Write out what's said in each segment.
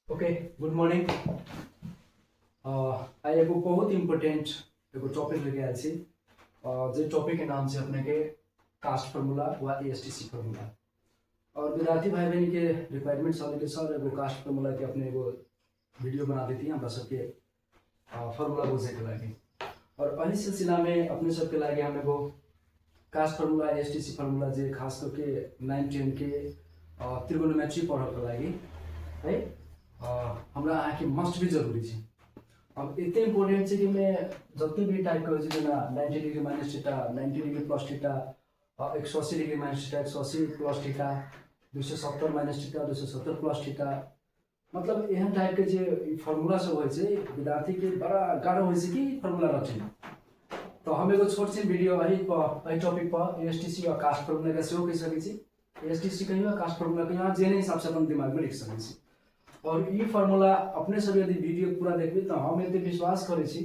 Okay good morning. आई एगो बहुत important एगो टॉपिक लेके आयल छी। जे टॉपिक के नाम छै अपने के कास्ट फार्मूला व एएसटीसी फार्मूला। और विद्यार्थी भाई बहन के रिक्वायरमेंट सब के सर एगो कास्ट फार्मूला के अपने एगो वीडियो बना देती हमरा सबके फार्मूला बुझे के लागे। और अही सिलसिला में अपने सबके लागे हम एगो कास्ट फार्मूला एएसटीसी फार्मूला जे खास करके 9 10 के त्रिगोनोमेट्री पढ़े के लागे है हमरा आके मस्ट भी जरूरी है। अब इतने इम्पोर्टेंट है कि मैं जब भी टाइप कर 90 degree minus theta, 90 degree plus theta, 180 degree minus theta, 180 plus theta, 270 minus theta, 270 plus theta, मतलब एहन टाइप के जे फॉर्मूला सब होय छै विद्यार्थी के बड़ा गाढ़ो होय छै कि फॉर्मूला रचना। तो हम एगो छोट सी वीडियो एही टॉपिक पर एएसटीसी और कास्ट फार्मूला के सेहो कहि सकै छी। एएसटीसी कहियो कास्ट फार्मूला कहियो जे हिसाब से अपन दिमाग में लिख सकै छी। और ये फार्मूला अपने सब यदि वीडियो पूरा देखबे तो हम एते विश्वास करे छी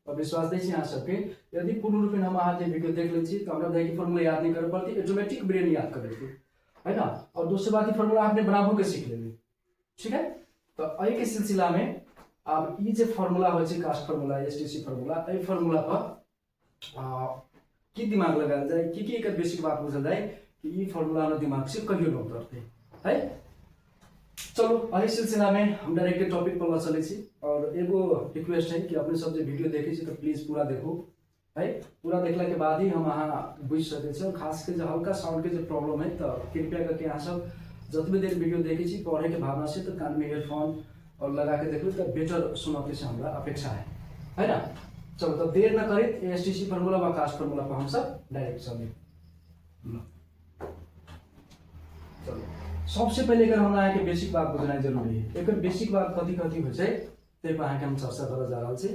और विश्वास दै छी अहाँ सबके यदि पूर्ण रूप में हम अहाँ वीडियो देख ले छी तो हमरा देखिए फार्मूला याद नहीं कर पड़ती, ऑटोमेटिक ब्रेन याद कर लेते है ना। और दूसरी बात फार्मूला आपने बनाबो के सीख लेबे, ठीक है। तो एही के सिलसिला में अब ये जे फार्मूला होय छै कास्ट फार्मूला एएसटीसी फार्मूला, एही फार्मूला पर की दिमाग लगाल जाए की एकर बेसिक बात बुझल जाए कि ये फार्मूला न दिमाग से कहियो न उतरते है। चलो अही सिलसिला में हम डायरेक्ट टॉपिक पर चले छी। और एगो रिक्वेस्ट है कि अपने सब जो वीडियो देखे छी तो प्लीज पूरा देखो है। पूरा देखला के बाद ही हम अहाँ बुझ सके छी। और खास के जो हल्का साउंड के जो प्रॉब्लम है तो कृपया करके अहाँ सब जतबे देर वीडियो देखे छी पढ़े के भावना से तो कान में ईयरफोन और लगा के देखो तो बेटर सुनते से हमरा अपेक्षा है ना। चलो तो देर न करे एएसटीसी फार्मूला व कास्ट फार्मूला पर हम सब डायरेक्ट चले। चलो सबसे पहले अगर हमरा के बेसिक बात बुझना जरूरी है। एक बेसिक बात कथी कथी हो छै ते पर हम चर्चा करे जा रहल छी।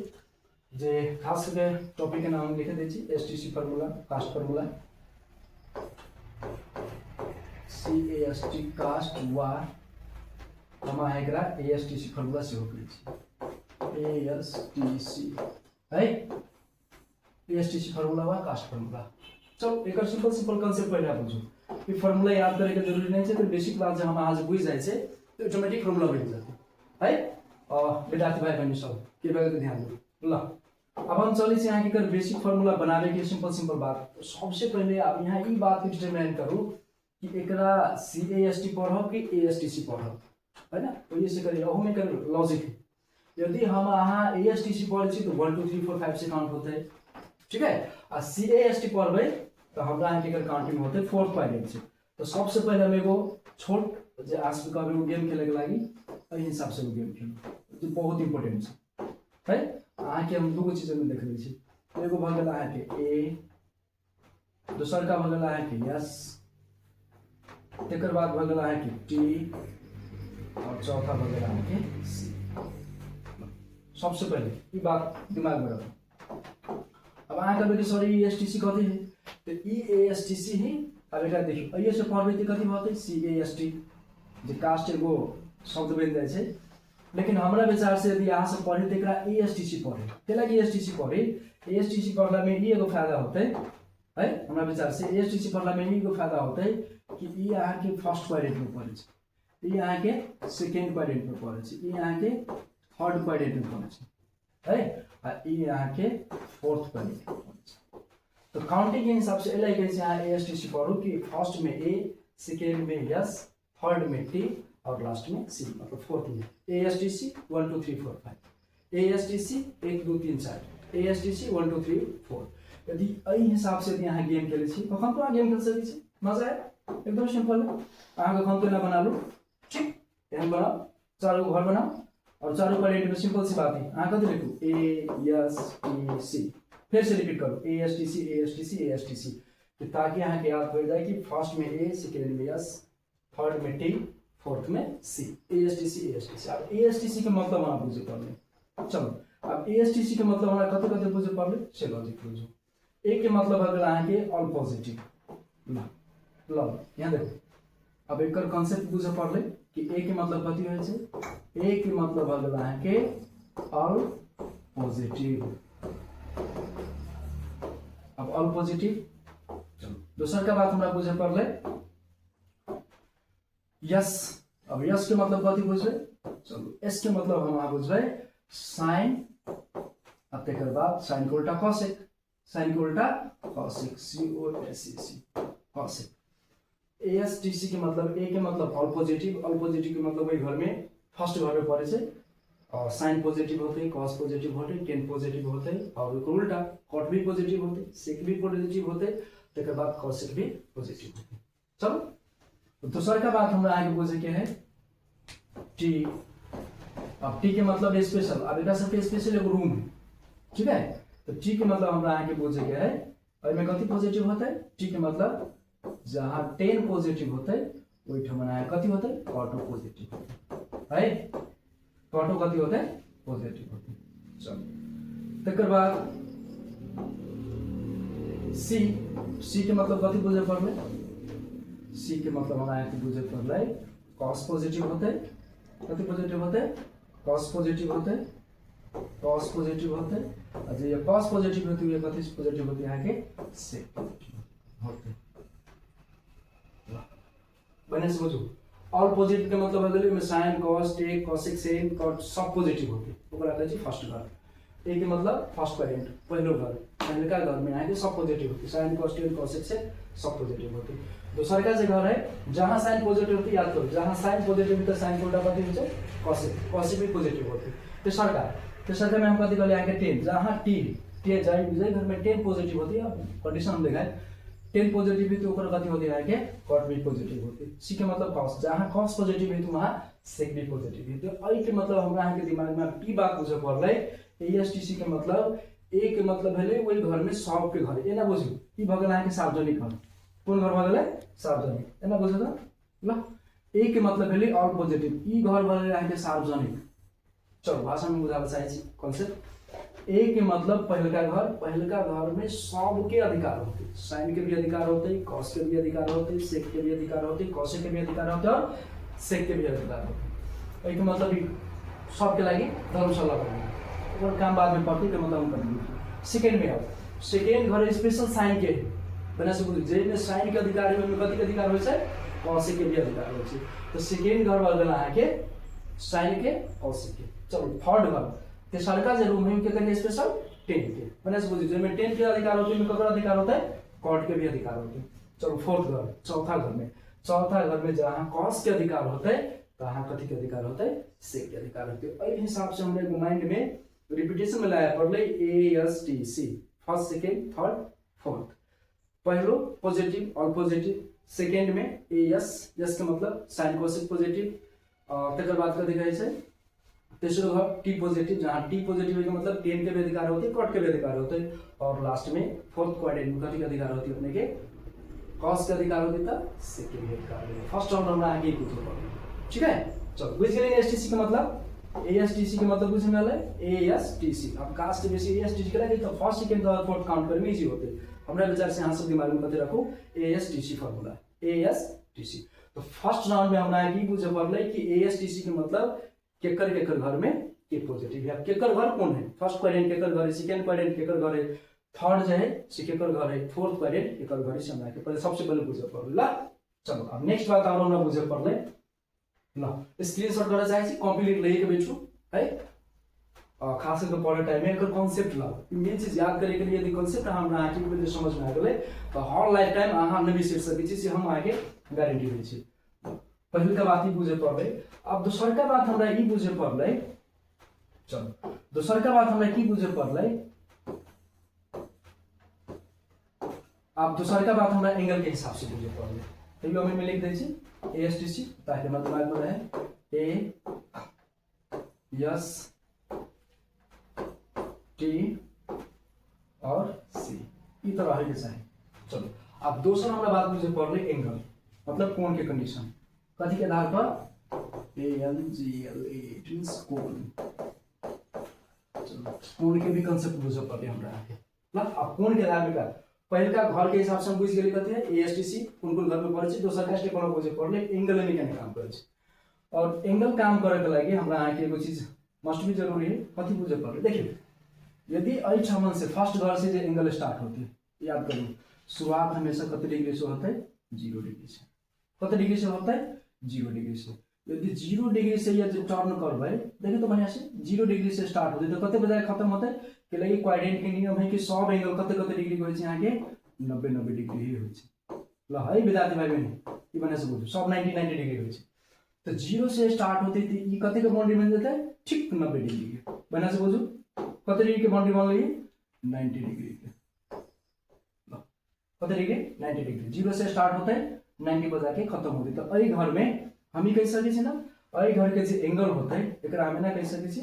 जे खास करके टॉपिक के नाम लिखे दै छी एएसटीसी फार्मूला कास्ट फार्मूला सीएएसटी कास्ट व हम एकरा एएसटीसी फार्मूला से हो करै छी। एएसटीसी है एएसटीसी फार्मूला व कास्ट फार्मूला। चलो एक सिंपल कंसेप्ट पहले बुझू। ये फार्मूला याद करे के जरूरी नहीं है तो बेसिक बात जब हम आज बुझ जाए छे तो ऑटोमेटिक फार्मूला बन जाते है। और विद्यार्थी भाई बहन सब के बारे में ध्यान दो। ला अब हम चली से यहाँ की कर बेसिक फार्मूला बनाने के सिंपल बात। सबसे पहले आप यहाँ ये बात को डिटरमाइन करो कि एकरा सीएएसटी पढ़ब कि एएसटीसी पढ़ब है ना। तो ये से करिए ओहो में कर लॉजिक है। यदि हम अहाँ एएसटीसी पढ़े छी तो 1 2 3 4 5 से काउंट होते है, ठीक है। और सीएएसटी पढ़बे तो हमरा यहाँ के काउंटिंग होते 4th पॉइंट से। तो सबसे पहले हम एगो छोट जे आज का गेम खेले के लागी एही हिसाब से गेम खेलो जो बहुत इंपोर्टेंट है। अहाँ के हम दो चीज में देख ले छी। एगो भ गेल अहाँ के ए, दोसर का भ गेल अहाँ के एस, तेकर बाद भ गेल अहाँ के टी और चौथा भ गेल अहाँ के सी। सबसे पहले ये बात दिमाग में रखो। अब अहाँ कहबे कि सॉरी एएसटीसी कथी है तो एएसटीसी ही। अब एक देखियो अइए से पढ़बे त कथी होते सीएएसटी जे कास्ट एगो शब्द बन जाए छे। लेकिन हमरा विचार से यदि अहाँ से पढ़े तो एकरा एएसटीसी पढ़े केला कि एएसटीसी पढ़े। एएसटीसी पढ़ला में ई एगो फायदा होते है हमरा विचार से। एएसटीसी पढ़ला में ई एगो फायदा होते कि ई अहाँ के फर्स्ट क्वाड्रेंट में पढ़े छे, ई अहाँ के सेकंड क्वाड्रेंट में पढ़े छे, ई अहाँ के थर्ड क्वाड्रेंट में पढ़े छे है, आ ई अहाँ के फोर्थ क्वाड्रेंट में पढ़े छे। तो काउंटिंग के हिसाब से एला कैसे यहाँ एएसटीसी पढ़ो कि फर्स्ट में ए, सेकेंड में एस, थर्ड में टी और लास्ट में सी, मतलब फोर्थ में एएसटीसी 1 2 3 4 5, एएसटीसी 1 2 3 4, एएसटीसी 1 2 3 4। यदि एही हिसाब से यहाँ गेम खेले छी कखन तो गेम खेल सकै छी, मजा आए एकदम सिंपल है। अहाँ कखन तो ना बना लो, ठीक एहन बनाओ चारों घर बनाओ और चारों क्वाड्रेंट में सिंपल सी बात है। अहाँ कथी लिखू ए एस टी सी, फिर से रिपीट करो एएसटीसी एएसटीसी एएसटीसी ताकि यहाँ के याद हो जाए कि फर्स्ट में ए, सेकेंड में एस, थर्ड में टी, फोर्थ में सी, एएसटीसी एएसटीसी। अब एएसटीसी के मतलब हमरा बुझे पड़ले। चलो अब एएसटीसी के मतलब हमरा कते कते बुझे पड़ले से लॉजिक बुझो। ए के मतलब हो गेल अहाँ के ऑल पॉजिटिव। लो यहाँ देखो अब एकर कांसेप्ट बुझे पड़ले कि ए के मतलब कथी होय छै। ए के मतलब हो गेल अहाँ के ऑल पॉजिटिव। अब ऑल पॉजिटिव। चलो दूसर का बात हमरा बुझे पड़ले यस। अब यस के मतलब कथी बुझे चलो एस के मतलब हम बुझे साइन, अब तकर बाद साइन को उल्टा कॉसेक, साइन को उल्टा कॉसेक, COSEC कॉसेक। ASTC के मतलब ए के मतलब ऑल पॉजिटिव, ऑल पॉजिटिव के मतलब वही घर में फर्स्ट घर में पड़े से साइन पॉजिटिव होते, कॉस पॉजिटिव होते, टेन पॉजिटिव होते और उल्टा कॉट भी पॉजिटिव होते, सेक भी पॉजिटिव होते, तकर बाद कॉसेक भी पॉजिटिव होते। चलो दूसरा का बात हमरा आगे पूछे के है टी। अब टी के मतलब स्पेशल, अब एकरा सबके स्पेशल एगो रूम है, ठीक है। तो टी के मतलब हमरा आगे पूछे के है और में कथी पॉजिटिव होता है, टी के मतलब जहां 10 पॉजिटिव होते वही ठमना कथी होते कॉटो पॉजिटिव है, कॉटो कथी होते पॉजिटिव होते। चलो तकर बाद सी, सी के मतलब कथी बुझे पड़ले, सी के मतलब हमरा यहाँ बुझे पड़ले कॉस पॉजिटिव होते, कथी पॉजिटिव होते कॉस पॉजिटिव होते, कॉस पॉजिटिव होते और ये कॉस पॉजिटिव होती है कथी पॉजिटिव होती है यहाँ के सेक पॉजिटिव होते। बने समझो ऑल पॉजिटिव के मतलब हो गए sine cos tan cosec sec cot सब पॉजिटिव होते ओकरा कहै छै फर्स्ट घर। ए के मतलब फर्स्ट पेरेंट पहलो घर, पहलका घर में आके सब पॉजिटिव होते, sine cos tan cosec sec सब पॉजिटिव होते। दूसरा का जो घर है जहां साइन पॉजिटिव होती याद करो, जहां साइन पॉजिटिव होता साइन को उल्टा कथी होते कॉसेक, कॉसेक भी पॉजिटिव होते। तीसरा में हम कथी कहले आके 10 जहां टी जाए घर में 10 पॉजिटिव होती है, कंडीशन हम देखाए 10 पॉजिटिव है तो ऊपर कथी होती है आगे कॉट भी पॉजिटिव होती। सी के मतलब कॉस, जहां कॉस पॉजिटिव है तो वहां सेक भी पॉजिटिव है। तो आई के मतलब हमरा यहाँ के दिमाग में की बात बुझे पड़ले ASTC के मतलब ए के मतलब भेले वही घर में सब के घर एना बुझू ई भगल यहाँ के सार्वजनिक घर, कौन घर भगल सार्वजनिक एना बुझे त ल। ए के मतलब भेले ऑल पॉजिटिव, ई घर भगल यहाँ के सार्वजनिक। चलो भाषा में बुझाबे चाहे छी कांसेप्ट। ए के मतलब पहलका घर में सबके अधिकार होते, साइन के भी अधिकार होते, कॉस के भी अधिकार होते, सेक के भी अधिकार होते, कॉसेक के भी अधिकार होते और सेक के भी अधिकार होते। ए के मतलब सबके लागि धर्मशाला बने और काम बाद में पड़ती के मतलब हम करेंगे। सेकेंड में अब सेकेंड घर स्पेशल साइन के बना से बुझ जे में साइन के अधिकार है में कथी के अधिकार होय छै कॉसेक के भी अधिकार होय छै। तो सेकेंड घर वाला है के साइन के कॉसेक के। चलो थर्ड घर तेसरका जे रूम है के स्पेशल 10 के बने से बुझिए में 10 के अधिकार होते में ककर अधिकार होता है कॉट के भी अधिकार होते। चलो फोर्थ घर चौथा घर में जहां कॉस के अधिकार होते हैं तहां कथी के अधिकार होते हैं सेक के अधिकार होते हैं। इस हिसाब से हमने माइंड में रिपीटेशन में लाया पड़ले ASTC first second third fourth. पहलो पॉजिटिव ऑल पॉजिटिव, सेकेंड में AS यस के मतलब साइन कोसेक पॉजिटिव, तकर बाद कथी कहै छै तेसरो घर टी पॉजिटिव जहां टी पॉजिटिव का मतलब 10 के भी अधिकार होते कॉट के भी अधिकार होते और लास्ट में फोर्थ क्वाड्रेंट में कथी के अधिकार होती अपने के कॉस के अधिकार होती था सेक के भी अधिकार होते। फर्स्ट राउंड हमरा आगे पूछो पड़े, ठीक है। चलो बुझ गेलिए ASTC का मतलब, ASTC के मतलब बुझ में ASTC। अब कास्ट के बेसी ASTC करेंगे तो first second third fourth count करने में इजी होते। हमरा विचार से यहां सब दिमाग में कथी रखो ASTC फार्मूला ASTC। तो फर्स्ट राउंड में हमरा आगे बुझे पड़ले कि ASTC के मतलब केकर घर में के पॉजिटिव है। केकर घर कौन है, फर्स्ट क्वाड्रेंट केकर घर है, सेकंड क्वाड्रेंट केकर घर है, थर्ड जो है केकर घर है, फोर्थ क्वाड्रेंट केकर घर से हमरा के पहले सबसे पहले बुझे पड़ला। चलो अब नेक्स्ट बात और हमरा बुझे पड़ले ल स्क्रीनशॉट करे चाहे छी कंप्लीट लेके बैठू है खास करके पढ़े टाइम में एकर कांसेप्ट ला मेन चीज याद करे के लिए यदि कांसेप्ट हमरा आके के समझ में आ गेले तो हर लाइफ टाइम अहाँ नहीं बिसर सकै छी से हम आगे गारंटी दै छी। पहले का बात ही बुझे पड़ले। अब दूसर का बात हमरा ई बुझे पड़ले, चलो दूसर का बात हमरा की बुझे पड़ले। अब दूसर का बात हमरा एंगल के हिसाब से बुझे पड़ले, तैयो हमें लिख दै छी ASTC ताकि मतलब दिमाग में रहे AST और C ई तरह है चाहिए। चलो अब दूसरा हमरा बात बुझे पड़ले एंगल मतलब कोण के कंडीशन कथी के आधार पर ANGLA मींस कोण। चलो कोण के भी कांसेप्ट बुझे पड़ले हमरा आगे मतलब अब कोण के आधार पर पहलका घर के हिसाब से हम बुझ गेली कथी है ASTC कोन घर में पड़े छै। दोसर का स्टेप हमरा बुझे पड़ले एंगल में केना काम करे छै और एंगल काम करे के लागि हमरा आके एगो चीज मस्ट भी जरूरी है कथी बुझे पड़ले। देखिए यदि एहि ठमन से फर्स्ट घर से जो एंगल स्टार्ट होती है याद करू शुरुआत हमेशा कते डिग्री से होता है 0 डिग्री से, कते डिग्री से होता है 0 डिग्री से। यदि 0 डिग्री से ये टर्न कर्व है देखिए तो बढ़िया से 0 डिग्री से स्टार्ट होते तो कते बजे खत्म होते के लागि क्वाड्रेंट के नियम है कि सब एंगल कते कते डिग्री को यहाँ के 90 डिग्री ही होइ छै ल है विद्यार्थी भाई बहन ई बने से बुझू सब 90 डिग्री होइ छै तो 0 से स्टार्ट होते तो ई कते के बाउंड्री बन जाता है ठीक 90 डिग्री के बने से बुझू कते डिग्री के बाउंड्री बन लिए 90 डिग्री के कते डिग्री 90 डिग्री 0 से स्टार्ट होते 90 बजा के खत्म होते तो एई घर में हम कह सके छी ना एई घर के जे एंगल होते एकरा हम ना कह सके छी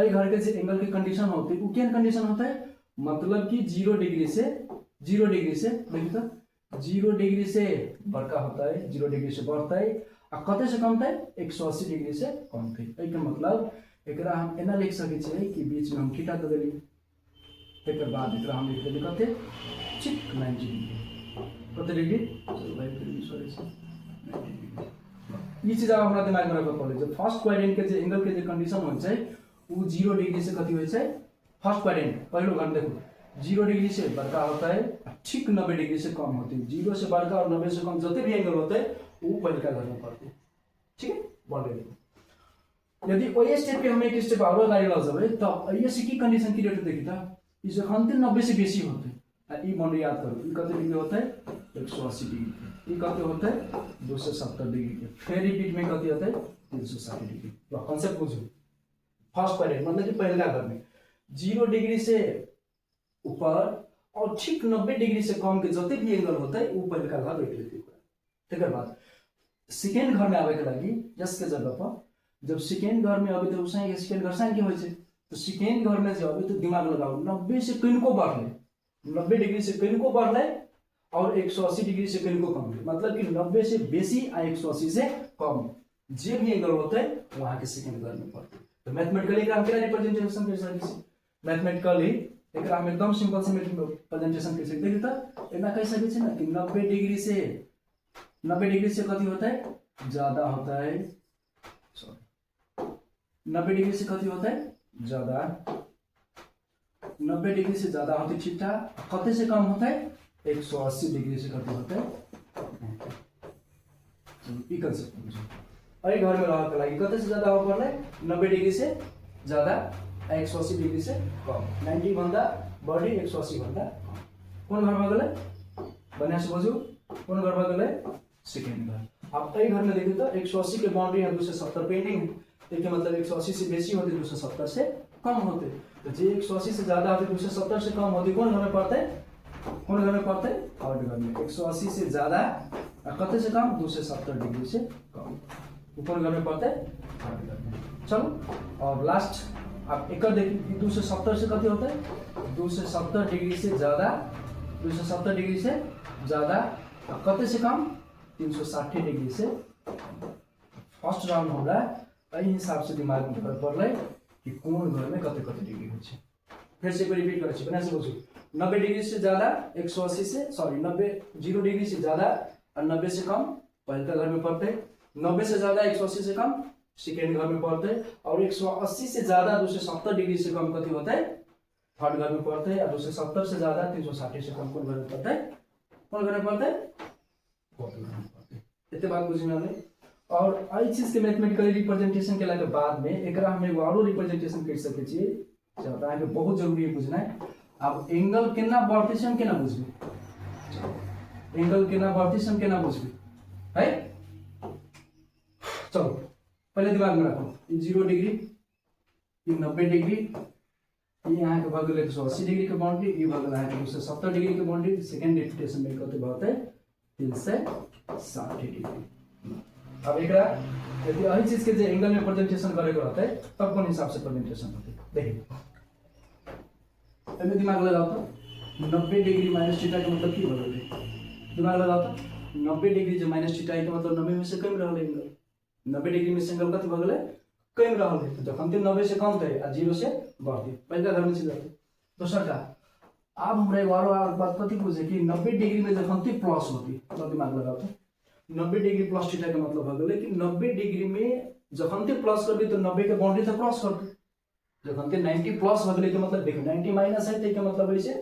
एई घर के जे एंगल के कंडीशन होते उ केन कंडीशन होता है मतलब कि 0 डिग्री से देखिए तो 0 डिग्री से बड़का होता है 0 डिग्री से बढ़ता है और कते से कम है 180 डिग्री से कम है एई के मतलब एकरा हम एना लिख सके छी कि बीच में हम थीटा दे देली एकर बाद एकरा हम लिख देली कते ठीक 90 डिग्री कते डिग्री चलो भाई सॉरी 90 डिग्री ये चीज हमरा दिमाग में रखब पड़े जब फर्स्ट क्वाड्रेंट के जे एंगल के जे कंडीशन होय छै उ 0 डिग्री से कथि होय छै फर्स्ट क्वाड्रेंट पहलो घर देखो 0 डिग्री से बड़का होता है ठीक 90 डिग्री से कम होती है 0 से बड़का और 90 से कम जितने भी एंगल होते हैं वो पहले का घर में पड़ते हैं ठीक है बोल रहे यदि ओए स्टेप पे हम एक स्टेप और गाड़ी लग जाबे तो ये से की कंडीशन की रेट देखी था इसे खंते 90 से बेसी होते हैं ई बाउंड्री याद करो ई कते डिग्री होता है 180 डिग्री ई कते होता है 270 डिग्री के फिर रिपीट में कते होता है 360 डिग्री तो कांसेप्ट बुझो फर्स्ट क्वाड्रेंट मतलब कि पहला घर में 0 डिग्री से ऊपर और ठीक 90 डिग्री से कम के जितने भी एंगल होता है वो पहले का घर बैठ लेते हैं तेकर बाद सेकेंड घर में आवे के लगी जस के जगह पर जब सेकेंड घर में अभी तो उसे ये सेकेंड घर साइन के होय छै तो सेकेंड घर में जो अभी तो दिमाग लगाओ 90 से किनको बढ़ले 90 डिग्री से किनको बढ़ले और 180 डिग्री से किनको कम मतलब कि 90 से बेसी और 180 से कम जे भी एंगल होता है वहां के सेकेंड घर में पड़ते तो मैथमेटिकली हम केना रिप्रेजेंटेशन कर सकै छी मैथमेटिकली एकरा हम एकदम सिंपल से प्रेजेंटेशन कर सकते हैं तो एना कह सके छी ना कि 90 डिग्री से कथि होता है ज्यादा होता है सॉरी 90 डिग्री से कथि होता है ज्यादा 90 डिग्री से ज्यादा होती थीटा कते से कम होता है 180 डिग्री से कथि होता है ई कांसेप्ट बुझो अरे घर में रह के लागि कते से ज्यादा हो पड़ले 90 डिग्री से ज्यादा 180 डिग्री से कम 90 भन्दा बढी 180 भन्दा कौन घर में गले बनिया से बुझू कौन घर में गले सेकेंड घर अब ए घर में देखिए तो 180 के बाउंड्री है 270 पेंडिंग है देखिए मतलब 180 से बेसी होते 270 से कम होते तो जे 180 से ज्यादा होते 270 से कम होते कौन घर में पड़ते कौन घर में पड़ते थर्ड घर में 180 से ज्यादा कते से कम 270 डिग्री से कम ऊपर घर में पड़ते थर्ड घर में चलो और लास्ट अब एक देखिए 270 से कते होता है 270 डिग्री से ज्यादा 270 डिग्री से ज्यादा कते से कम 360 डिग्री से फर्स्ट राउंड हमरा एहि हिसाब से दिमाग में फर्क पड़ले कि कोन घर में कते कते डिग्री होय छै फिर से रिपीट करै छी बना से बुझू 90 डिग्री से ज्यादा 180 से सॉरी 0 डिग्री से ज्यादा और 90 से कम पहले का घर में पड़ते 90 से ज्यादा 180 से कम सेकेंड घर में पड़ते और 180 से ज्यादा 270 डिग्री से कम कति होता है थर्ड घर में पड़ते हैं और 270 से ज्यादा 360 से कम कौन घर में पड़ता है कौन घर में पड़ता है फोर्थ घर में पड़ते इतने बात बुझी में और आई चीज के मैथमेटिकली रिप्रेजेंटेशन के लाके बाद में एकरा हम एगो आरो रिप्रेजेंटेशन कर सके छी जे अहाँ के बहुत जरूरी है बुझनाइ अब एंगल केना बढ़ते छै हम केना बुझबे एंगल केना बढ़ते छै हम केना बुझबे है चलो पहले दिमाग में रखो ये 0 डिग्री ये 90 डिग्री ये यहाँ के भगल 180 डिग्री के बाउंड्री ये भगल यहाँ के 270 डिग्री के बाउंड्री सेकंड रिपीटेशन में कते बहुत है 360 डिग्री अब एकरा यदि अही चीज के जे एंगल में प्रेजेंटेशन करे के रहते तब कौन हिसाब से प्रेजेंटेशन होते देखिए पहले दिमाग लगाओ तो 90 डिग्री माइनस थीटा के मतलब की भगल दिमाग लगाओ तो 90 डिग्री जो माइनस थीटा के मतलब 90 में से कम रहल एंगल 90 डिग्री में से एंगल कते भगल कम रहल है तो जखन 90 से कम थे आ 0 से बढ़ते पहले घर में चल जाते दोसर का अब हमरा एक बार बात कथी बुझे कि 90 डिग्री में जखन प्लस होती तो दिमाग लगाओ तो 90 डिग्री प्लस थीटा के मतलब हो गए कि 90 डिग्री में जखन प्लस करबी तो 90 के बाउंड्री तो क्रॉस करते जखन 90 प्लस हो गए के मतलब देखो 90 माइनस है तो मतलब ऐसे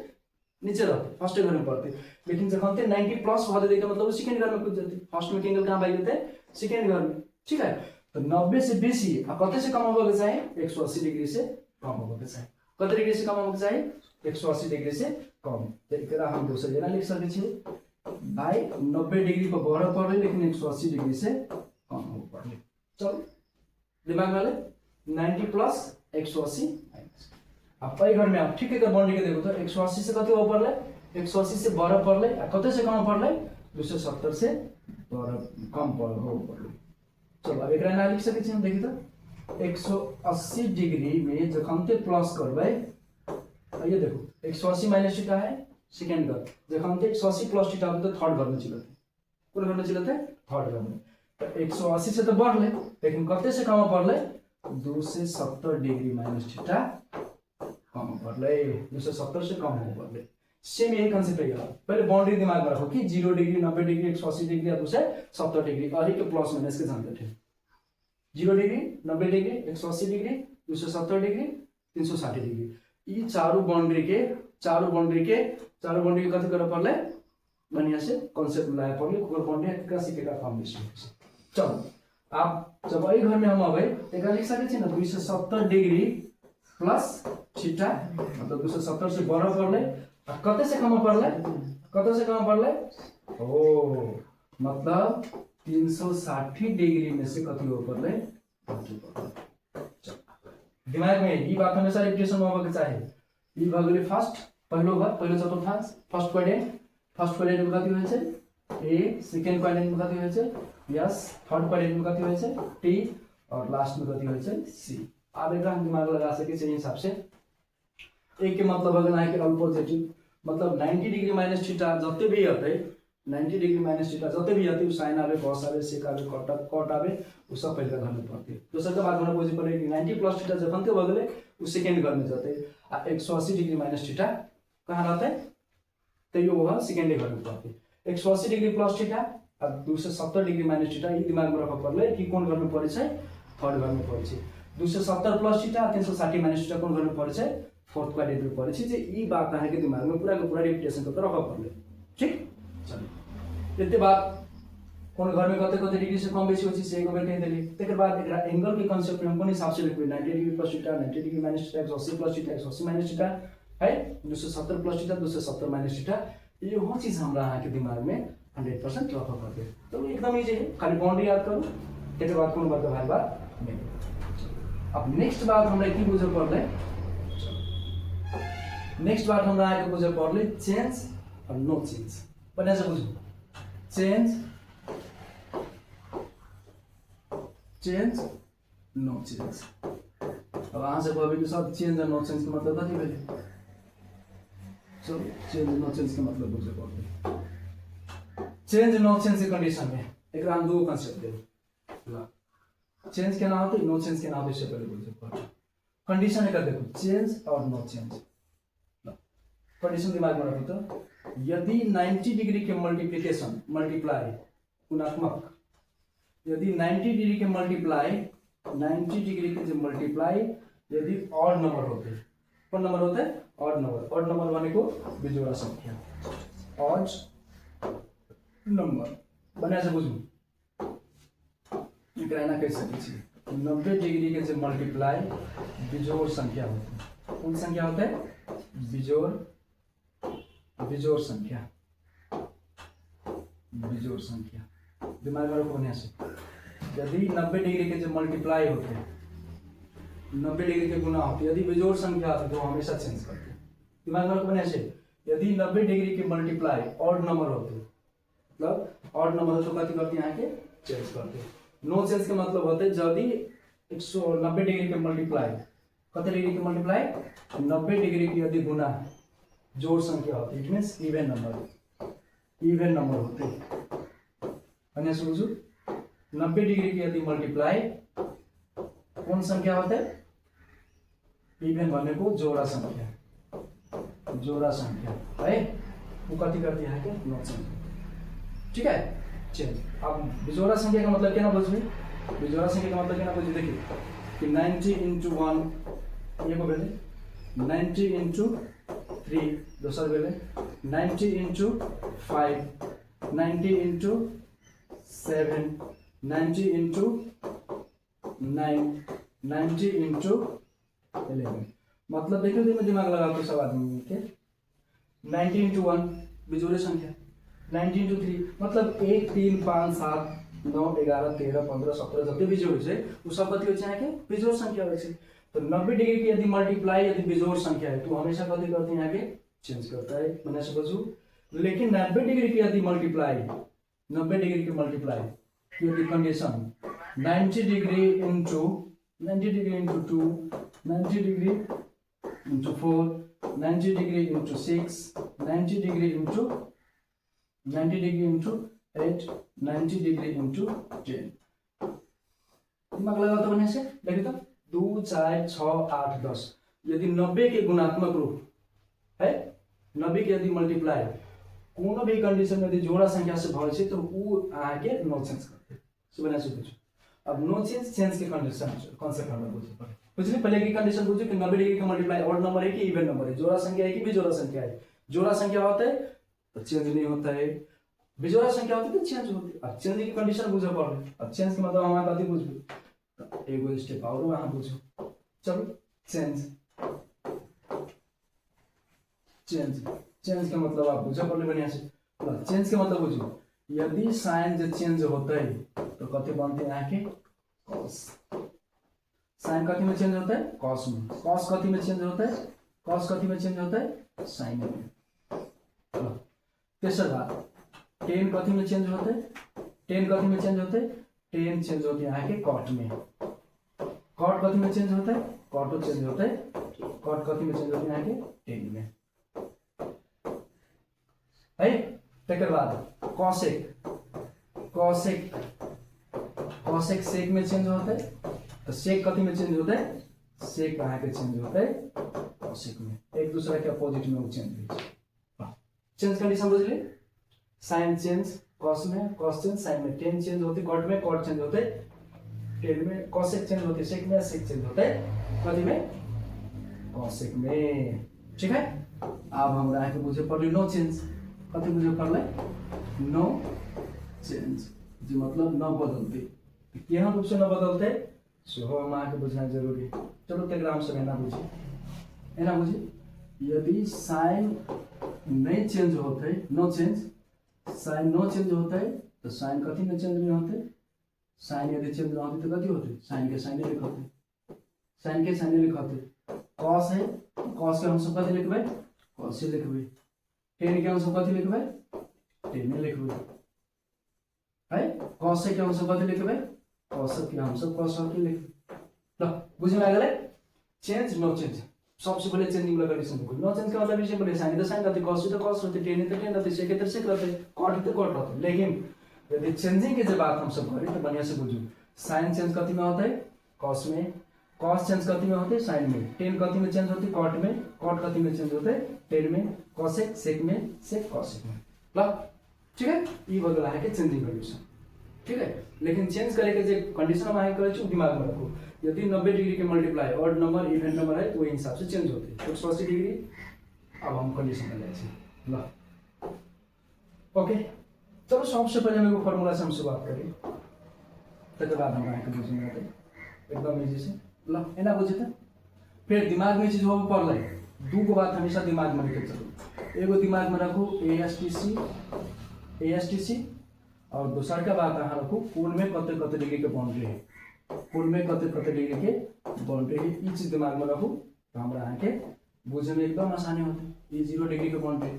नीचे रहते फर्स्ट घर में पड़ते लेकिन जखन 90 प्लस हो गए के मतलब सेकंड घर में कूद जाते फर्स्ट में एंगल कहां भाग जाते सेकंड घर में ठीक है। तो 90 से बेसी कते से कम होगा चाहिए 180 डिग्री से कम होगा चाहिए। कते डिग्री से कम होगा चाहिए 180 डिग्री से कम। तो एकरा हम दोसर जना लिख सकै छियै भाई 90 डिग्री को बढ़ पड़े लेकिन 180 डिग्री से कम हो पड़े। चलो दिमाग में ले 90 प्लस 180 माइनस। अब पै घर में आप ठीक है बाउंड्री के देखो तो 180 से कते हो पड़ले 180 से बढ़ पड़ले कते से कम पड़ले 270 से बढ़ कम पड़ हो पड़ले। चलो अब एक ना लिख सके छी हम देखि तो 180 डिग्री में जखन ते प्लस करबै ये देखो 180 माइनस थीटा है सेकंड घर जखन ते 180 प्लस थीटा तो थर्ड घर में चलते कौन घर में चलते थर्ड घर में। तो 180 से तो बढ़ले लेकिन कते से कम पड़ले 270 डिग्री माइनस थीटा कम पड़ले 270 से कम हो पड़ले। सेम यही कंसेप्ट है। पहले बाउंड्री दिमाग में रखो कि 0 डिग्री 90 डिग्री 180 डिग्री या 270 डिग्री अही के प्लस माइनस के जानते थे 0 degree 90 degree 180 degree 270 degree 360 degree ये चारों बाउंड्री के कथी करे पड़ले बढ़िया से कांसेप्ट लाए पड़ले ओकर बाउंड्री एकरा सिखेगा फाउंडेशन। चलो आप जब एहि घर में हम अबै एकरा लिख सकै छी ना 270 डिग्री प्लस थीटा मतलब 270 से बढ़ पड़ले कते से कम पड़ले ओ मतलब 360 डिग्री में से कति हो पड़ले दिमाग में ये बात हमेशा रिपीटेशन में होबे के चाहिए। ई भ गेलै फर्स्ट पहलो चतुर्थांश फर्स्ट क्वाड्रेंट में कति होय छै ए सेकंड क्वाड्रेंट में कति होय छै यस थर्ड क्वाड्रेंट में कति होय छै टी और लास्ट में कति होय छै सी। अब एकरा हम दिमाग लगा सके छै हिसाब से ए के मतलब अगर है कि ऑल पॉजिटिव मतलब 90 डिग्री माइनस थीटा जते भी होते 90 डिग्री माइनस थीटा जते भी होते साइन आवे cos आवे sec आवे cot आवे उ सब पहले घर में पड़ते। दोसर के बात होना पोजिटिव पड़े कि 90 प्लस थीटा जखन के बगले उ सेकंड घर में जाते आ 180 डिग्री माइनस थीटा कहां रहते तैयो वह सेकंड घर में पड़ते 180 डिग्री प्लस थीटा और 270 डिग्री माइनस थीटा ये दिमाग में रख पड़ले कि कौन घर में पड़े छै थर्ड घर में पड़े छै 270 प्लस थीटा 360 माइनस थीटा कौन घर में पड़े छै फोर्थ क्वाड्रेंट में पड़े छै जे ई बात अहाँ के दिमाग में पूरा के पूरा रिपीटेशन करके रख पड़ले। ठीक चलिए इतने बात कौन घर में कते डिग्री से कम बेसी होछि से एक बेर कह देली तकर बाद एकरा एंगल के कांसेप्ट में हम कोन हिसाब से लिखबै 90 degree plus theta 90 degree minus theta 180 plus theta 180 minus theta है 270 प्लस थीटा 270 माइनस थीटा ये वो चीज हमरा अहाँ के दिमाग में 100% रख पड़ते। तो एकदम इजी है खाली बाउंड्री याद करू तकर बाद कोन बात भाई बात नहीं। अब नेक्स्ट बात हमरा की बुझे पड़ले नेक्स्ट बात हमरा आगे बुझे पड़ले चेंज और नो चेंज बढ़िया से बुझू चेंज नो चेंज। अब अहाँ से कहबै कि सब चेंज और नो चेंज के मतलब कथी भेलै चलो चेंज नो चेंज के मतलब बुझे पड़ले। चेंज नो चेंज के कंडीशन में एकरा हम दो कांसेप्ट देब चेंज केना होतै नो चेंज केना होतै से पहले बुझे पड़ले। कंडीशन एकर देखो चेंज और नो चेंज कंडीशन दिमाग में रखो तो यदि 90 डिग्री के मल्टीप्लाई गुणात्मक यदि 90 डिग्री के मल्टीप्लाई 90 डिग्री के जो मल्टीप्लाई यदि ऑड नंबर होते कौन नंबर होते ऑड नंबर माने को बिजोड़ा संख्या ऑड नंबर बना से बुझू एकरा ना कह सकै छी 90 डिग्री के जो मल्टीप्लाई बिजोड़ संख्या होते कौन संख्या होता है बिजोड़ संख्या दिमाग में रखो बढ़िया से। यदि 90 डिग्री के जो मल्टीप्लाई होते 90 डिग्री के गुना होते यदि बिजोड़ संख्या होती तो हमेशा चेंज करते दिमाग में रखो बढ़िया से। यदि 90 डिग्री के मल्टीप्लाई ऑड नंबर होते मतलब ऑड नंबर हो तो कथी करते यहाँ के चेंज करते। नो चेंज के मतलब होते यदि 190 डिग्री के मल्टीप्लाई कते डिग्री के मल्टीप्लाई 90 डिग्री की यदि गुना जोड़ संख्या होती इट मींस इवन नंबर होते अन्य समझो 90 डिग्री की यदि मल्टीप्लाई कौन संख्या होते इवन बनने को जोड़ा संख्या है वो कथी करती है के नो चेंज। ठीक है चेंज। अब बिजोड़ा संख्या का मतलब क्या ना बुझबे बिजोड़ा संख्या का मतलब क्या ना बुझी देखिए कि 90 into 1 ये को भेले 90 into 3 दोसर भेले 90 into 5 90 into 7 90 इंटू 11 मतलब देखिए दिन में दिमाग लगा के सब आदमी के 90 इंटू 1 बिजोड़े संख्या 90 इंटू 3 मतलब 1 3 5 7 9 11 13 15 17 जब बिजोड़ से वो सब कथी हो के बिजोड़ संख्या हो तो 90 डिग्री की यदि मल्टीप्लाई यदि बिजोड़ संख्या है तो हमेशा कथी करते हैं यहाँ के चेंज करता है मैंने समझू लेकिन 90 डिग्री की यदि मल्टीप्लाई 90 डिग्री की मल्टीप्लाई यदि condition 90 degree into 2 90 degree into 4 90 degree into 6 90 degree into 8 90 degree into 10 दिमाग लगा तो बने से देखिए तो 2 4 6 8 10 यदि 90 के गुणात्मक रूप है 90 के यदि मल्टीप्लाई कोनो भी कंडीशन में यदि जोड़ा संख्या से भर से तो वो आगे नो चेंज करते सो बना सकते अब नो चेंज चेंज के कंडीशन कॉन्सेप्ट हम बुझे पड़े बुझले पहले की कंडीशन बुझे कि 90 डिग्री का मल्टीप्लाई ऑड नंबर है कि इवन नंबर है जोड़ा संख्या है कि बिजोड़ा संख्या है जोड़ा संख्या होता है तो चेंज नहीं होता है बिजोड़ा संख्या होती है तो चेंज होती है अब चेंज की कंडीशन बुझे पड़े अब चेंज के मतलब हमारे बात बुझबे एगो स्टेप और वहां बुझो चलो चेंज चेंज का मतलब आप बुझे पड़े बढ़िया से चेंज के मतलब बुझो यदि साइन जो चेंज होता है तो कथी बनते हैं यहाँ के कॉस साइन कथी में चेंज होता है कॉस में कॉस कथी में चेंज होता है कॉस कथी में चेंज होता है साइन में तेसर बात टेन कथी में चेंज होता है टेन कथी में चेंज होता है टेन चेंज होते हैं यहाँ के कॉट में कॉट कथी में चेंज होता है कॉटो चेंज होता है कॉट कथी में चेंज होते हैं यहाँ के टेन में है तेकर बाद कॉसेक कॉसेक कॉसेक सेक में चेंज होता है तो सेक कथी में चेंज होता है सेक यहाँ के चेंज होता है कॉसेक में एक दूसरे के अपोजिट में वो चेंज होता चेंज कंडीशन बुझ लिए साइन चेंज कॉस में कॉस चेंज साइन में टेन चेंज होती कॉट में कॉट चेंज होते टेन में कॉसेक चेंज होती सेक में सेक चेंज होता है कथी में कॉसेक में ठीक है अब हम यहाँ के बुझे पड़े नो चेंज कथी बुझे पड़े नो चेंज जो मतलब न बदलते केहन रूप से न बदलते सो हम अहाँ के बुझना जरूरी चलो तेग्राम से एना बुझी यदि साइन नहीं चेंज होते no change sine no change होता है तो साइन कथी में चेंज नहीं होते साइन यदि चेंज ना होते तो कथी होते साइन के साइन लिखते साइन के साइन लिखते कॉस है कॉस के हम सब कथी लिखबे कॉस से लिखबे टेन के हम सब कथी लिखबे टेन में लिखबे है कॉस के हम सब कथी लिखबे कॉस के हम सब कॉस के लिखबे ल बुझ में आ गेलै चेंज नो चेंज सबसे पहले चेंजिंग वाला कंडीशन को नो चेंज का मतलब इसे पहले साइन रहते कॉस तो कॉस रहते टेन तो टेन रहते सेक तो सेक रहते कॉट तो कॉट रहते लेकिन यदि चेंजिंग की जब बात हम सब करें तो बढ़िया से बुझो साइन चेंज कथी में होता है कॉस में कॉस चेंज कथी में होते हैं साइन में टेन कथी में चेंज होती है कॉट में कॉट कथी में चेंज होते हैं टेन में कॉसेक सेक में सेक कॉसेक में ल ठीक है ये बदला है कि चेंजिंग कंडीशन ठीक है लेकिन चेंज करे के जो कंडीशन हम आगे करे दिमाग में रखो यदि 90 डिग्री के multiply odd number even number है तो वही हिसाब से चेंज होते हैं 180 डिग्री अब हम कंडीशन में जाए ल ओके चलो सबसे पहले हम एगो फार्मूला से हम शुरुआत करें तक बाद हम आगे बुझेंगे एकदम इजी से ल एना बुझे त फिर दिमाग में चीज होबे पड़ले दू गो बात हमेशा दिमाग में रखे चलो एगो दिमाग में रखो ASTC और दूसरा का बात अहाँ रखो कोण में कते कते डिग्री के बाउंड्री है कोण में कते कते डिग्री के बाउंड्री है ई चीज दिमाग में रखो तो हमरा अहाँ के बुझे में एकदम आसानी होती ये 0 डिग्री के बाउंड्री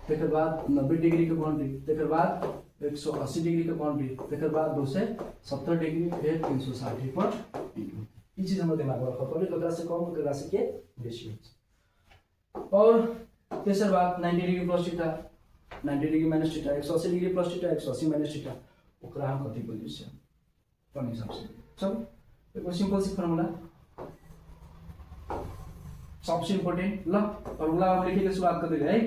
तेकर बाद 90 डिग्री के बाउंड्री तेकर बाद 180 डिग्री के बाउंड्री तेकर बाद 270 डिग्री फिर 360 पर ई चीज हमरा दिमाग में रखो पहले ककरा से कम ककरा से के बेसी और तेसर बात 90 degree plus theta 90 degree minus theta 180 degree plus theta 180 minus theta ओकरा हम कथि बोलै छियै अपन हिसाब से चलो एगो सिंपल सी फार्मूला सबसे इम्पोर्टेंट ल फार्मूला हम लिखे के शुरुआत कर देले है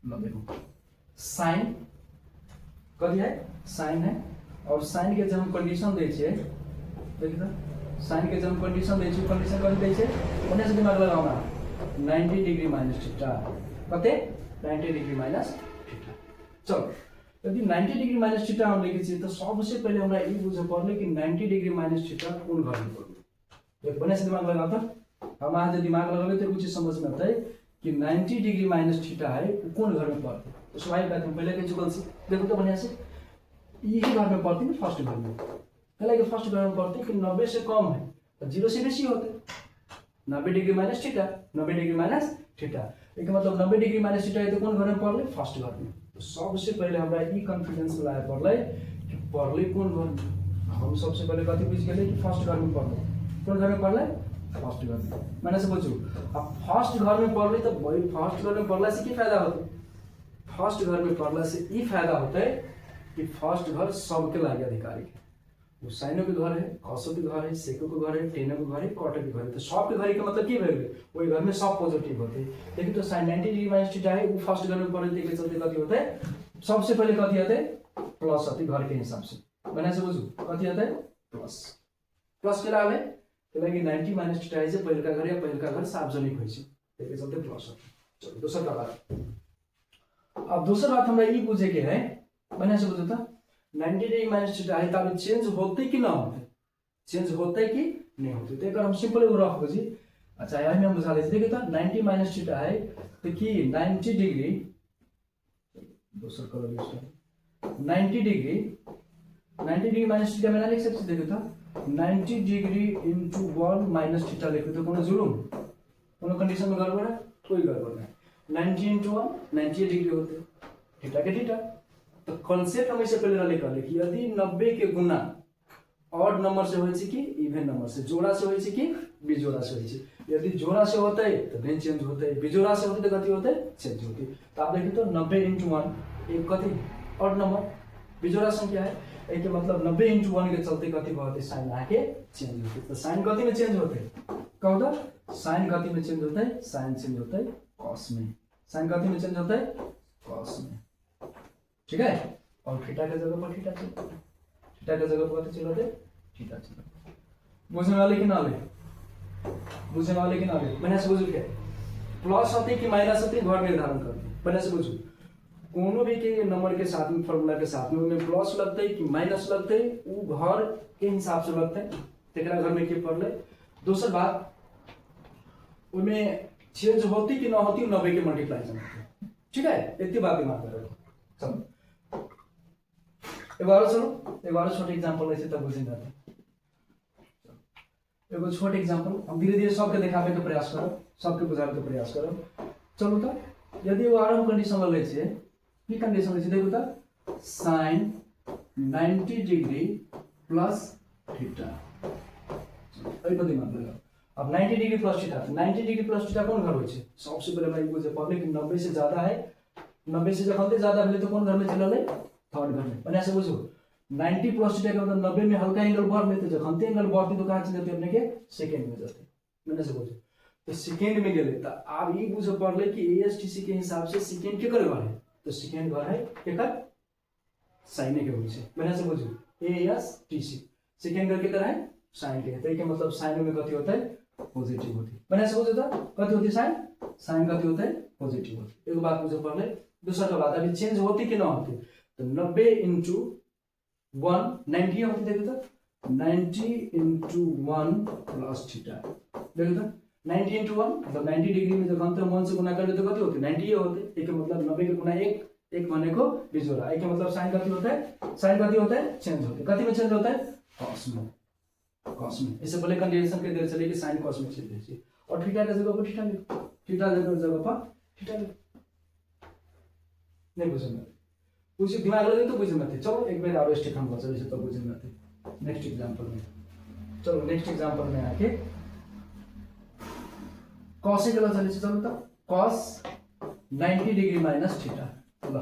ल देखो साइन कथि है साइन है और साइन के जब हम कंडीशन दै छियै देखि त साइन के जब हम कंडीशन दै छियै कंडीशन कथि दै छै ओने से दिमाग लगाउना 90 डिग्री माइनस थीटा कते 90 डिग्री माइनस थीटा चलो यदि 90 डिग्री माइनस थीटा हम लेके चाहिए तो सबसे पहले हमरा ये बुझे पड़ले कि 90 डिग्री माइनस थीटा कौन घर में पड़ले। एक बने से दिमाग लगा तो हम आज दिमाग लगाले तो कुछ समझ में आता है कि 90 डिग्री माइनस थीटा है वो कौन घर में पड़ते। तो स्वाभाविक बात है पहले के चुकल से देखो तो बढ़िया से यही घर में पड़ती है फर्स्ट घर में। पहले के फर्स्ट घर में पड़ती कि 90 से कम है तो 0 से बेसी होते 90 degree minus theta 90 degree minus theta एक मतलब 90 डिग्री माइनस थीटा है तो कौन घर में पड़ले फर्स्ट घर में। तो सबसे पहले हमरा ई कॉन्फिडेंस लाए पड़ले कि पड़ले कौन घर में। हम सबसे पहले कथि बुझ गेले कि फर्स्ट घर में पड़ले कौन घर में पड़ले फर्स्ट घर में। मैंने से बुझू अब फर्स्ट घर में पड़ले तो भाई फर्स्ट घर में पड़ला से की फायदा होते। फर्स्ट घर में पड़ला से ई फायदा होता है कि फर्स्ट घर सबके लागे अधिकारी है। वो साइनो के घर है कॉसो के घर है सेको के घर है टेनो के घर है कॉटो के घर है। तो सब के घर के मतलब की भेल वही घर में सब पॉजिटिव होते हैं। लेकिन तो साइन 90 डिग्री माइनस थीटा है वो फर्स्ट घर में पड़े के चलते कथि होता है सबसे पहले कथि होता है प्लस होती घर के हिसाब से। मैंने से बुझू कथि होता है प्लस प्लस के लागे तो लगे 90 माइनस थीटा है पहले का घर या पहले का घर सार्वजनिक होई छै के चलते प्लस होता। चलो दूसरा बात अब दूसरा बात हमरा ई पूछे के है मैंने से बुझू तो 90 डिग्री माइनस थीटा है तब चेंज होते कि ना होते चेंज होते कि नहीं होते। तो अगर हम सिंपल रख बुझी अच्छा यही में हम बुझा देते देखिए तो 90 माइनस थीटा है तो कि 90 डिग्री दूसरा कलर यूज करें 90 डिग्री माइनस थीटा में लिख सकते देखिए तो 90 डिग्री into 1 माइनस थीटा लिखे तो कोनो जुलूम कोनो कंडीशन में गड़बड़ है कोई गड़बड़ नहीं 90 into 1 90 डिग्री होते थीटा के थीटा। तो कॉन्सेप्ट हम इससे पहले लिखा है कि यदि 90 के गुना ऑड नंबर से होई छै कि इवन नंबर से जोड़ा से होई छै कि बिजोड़ा से होई छै। यदि जोड़ा से होता है तो नहीं चेंज होता है बिजोड़ा से होता है तो कथि होता है चेंज होती है। तो आप देखिए तो 90 into 1 एक कथि ऑड नंबर बिजोड़ा संख्या है एक मतलब 90 into 1 के चलते कथि होते साइन आके चेंज होते। तो साइन कथि में चेंज होते क्या होता साइन कथि में चेंज होता है साइन चेंज होता है कॉस में साइन कथि में चेंज होता है कॉस में ठीक है। और थीटा के जगह पर थीटा चलता है थीटा के जगह पर चलते थीटा चलता बुझने वाले कि ना ले बुझने वाले कि ना ले। मैंने से बुझू क्या प्लस होते कि माइनस होते घर निर्धारण करते मैंने से बुझू कोनो भी के नंबर के साथ में फॉर्मूला के साथ में उनमें प्लस लगते है कि माइनस लगते है वो घर के हिसाब से लगते है तेरा घर में के पड़ले। दूसरी बात उनमें चेंज होती कि ना होती 90 के मल्टीप्लाई करते ठीक है इतनी बात दिमाग में रखो। चलो एक बार छोटे एग्जांपल ऐसे तब बुझे जाते एगो छोटे एग्जांपल हम धीरे धीरे सबके दिखावे के प्रयास करब सबके बुझावे के प्रयास करब। चलो तो यदि वो आरंभ कंडीशन ले छे की कंडीशन ले छे देखो तो sin 90 डिग्री प्लस थीटा एई पर दिमाग लगाओ। अब 90 degree plus theta 90 degree plus theta कौन घर होय छे सबसे पहले मैं बुझे पड़ले कि 90 से ज्यादा है 90 से जखन ज्यादा भेले तो कौन घर में चलल है थर्ड घर में। मैंने ऐसे बुझो 90 प्लस थीटा का मतलब 90 में हल्का एंगल बढ़ लेते जखन एंगल बढ़ती तो कहां चले जाते अपने के सेकंड में जाते। मैंने ऐसे बुझो तो सेकंड में गेले तो अब ये बुझे पड़ले कि एएसटीसी के हिसाब से सेकंड के करे वाले तो सेकंड घर है केकर साइन के होय छे। मैंने ऐसे बुझो एएसटीसी सेकंड घर के तरह है साइन के तो ये मतलब साइन में कथि होता है पॉजिटिव होती। मैंने ऐसे बुझो तो कथि होती साइन साइन कथि होता है पॉजिटिव होती। एक बात बुझे पड़ले दूसरा का बात अभी चेंज होती कि ना होती तो 90 into 1 90 होती देखो तो 90 into 1 प्लस थीटा देखो तो 90 into 1 मतलब 90 डिग्री में जब हम 1 से गुना कर ले तो कथि होती 90 होते एक मतलब 90 के गुना 1 एक बने को बिजोड़ा एक मतलब साइन कथि होता है साइन कथि होता है चेंज होता है कथि में चेंज होता है कॉस में। इससे पहले कंडीशन के देर चले कि साइन कॉस में चेंज होती है और थीटा की जगह पर थीटा लिखो थीटा जगह पर थीटा लिखो नहीं बुझे में कुछ दिमाग लगे तो बुझे में। चलो एक बार और स्टेप हम बचा इसे तो बुझे में नेक्स्ट एग्जांपल में। चलो नेक्स्ट एग्जांपल में आके cos के लिए चले चलो तो cos 90 डिग्री माइनस थीटा ला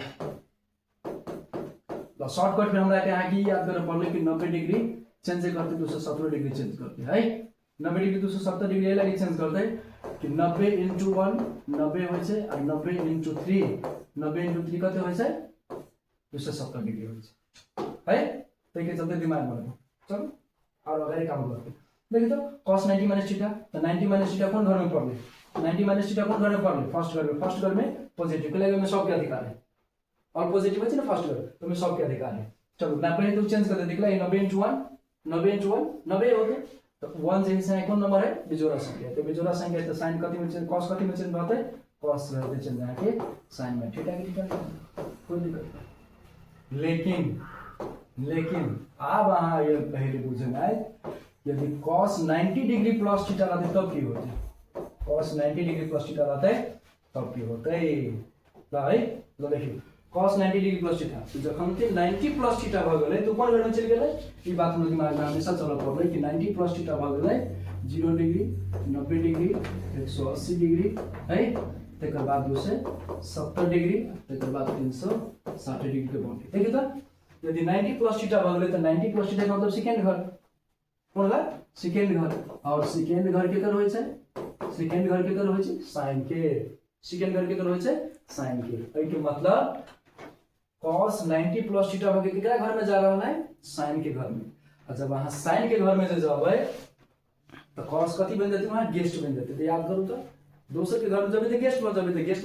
शॉर्टकट में हमरा के आगे याद करे पड़ले कि 90 डिग्री चेंज करते 270 डिग्री चेंज करते है 90 डिग्री 270 डिग्री ये लगी चेंज करते कि 90 into 1 90 होय छै और 90 into 3 90 into 3 कते होय छै 270 डिग्री होय छै है तो के चलते दिमाग में चलो और अगर काम करते देखिए तो cos 90 माइनस थीटा तो 90 माइनस थीटा कौन घर में पड़ले 90 माइनस थीटा कौन घर में पड़ले फर्स्ट घर में पॉजिटिव के लिए में सब के अधिकार है और पॉजिटिव है ना फर्स्ट घर तो मैं सब के अधिकार है। चलो ना पहले तो चेंज कर दे दिखला 90 × 1 90 × 1 90 हो गए तो 1 से कौन नंबर है बिजोड़ा संख्या तो बिजोड़ा संख्या तो साइन कति में चेंज cos कति में चेंज होता है cos रहते चेंज आके साइन में थीटा की थीटा कोई दिक्कत नहीं। लेकिन अब वहां ये पहले बुझना है यदि cos 90 डिग्री प्लस थीटा रहते तब की होते cos 90 डिग्री प्लस थीटा रहते तब की होते ल है ल देखियो cos 90 डिग्री प्लस थीटा तो जखन ते 90 प्लस थीटा भ गेलै तो कोन घर में चल गेलै ई बात में दिमाग में हमेशा चलत रहबै कि 90 प्लस थीटा भ गेलै 0 डिग्री 90 डिग्री 180 डिग्री है तकर बाद 270 डिग्री तकर बाद 360 डिग्री के बाउंड्री देखियो त यदि 90 प्लस थीटा भ गेलै तो 90 प्लस थीटा का मतलब सेकंड घर कोन घर सेकंड घर और सेकंड घर के कर होय छै सेकंड घर के कर होय छै साइन के सेकंड घर के कर होय छै साइन के एहि के मतलब cos 90 प्लस थीटा के केकरा घर में जा रहा है साइन के घर में और जब वहां साइन के घर में से जाबै तो cos कथि बन जाते वहां गेस्ट बन जाते तो याद करू तो दोसर के घर में जब गेस्ट बन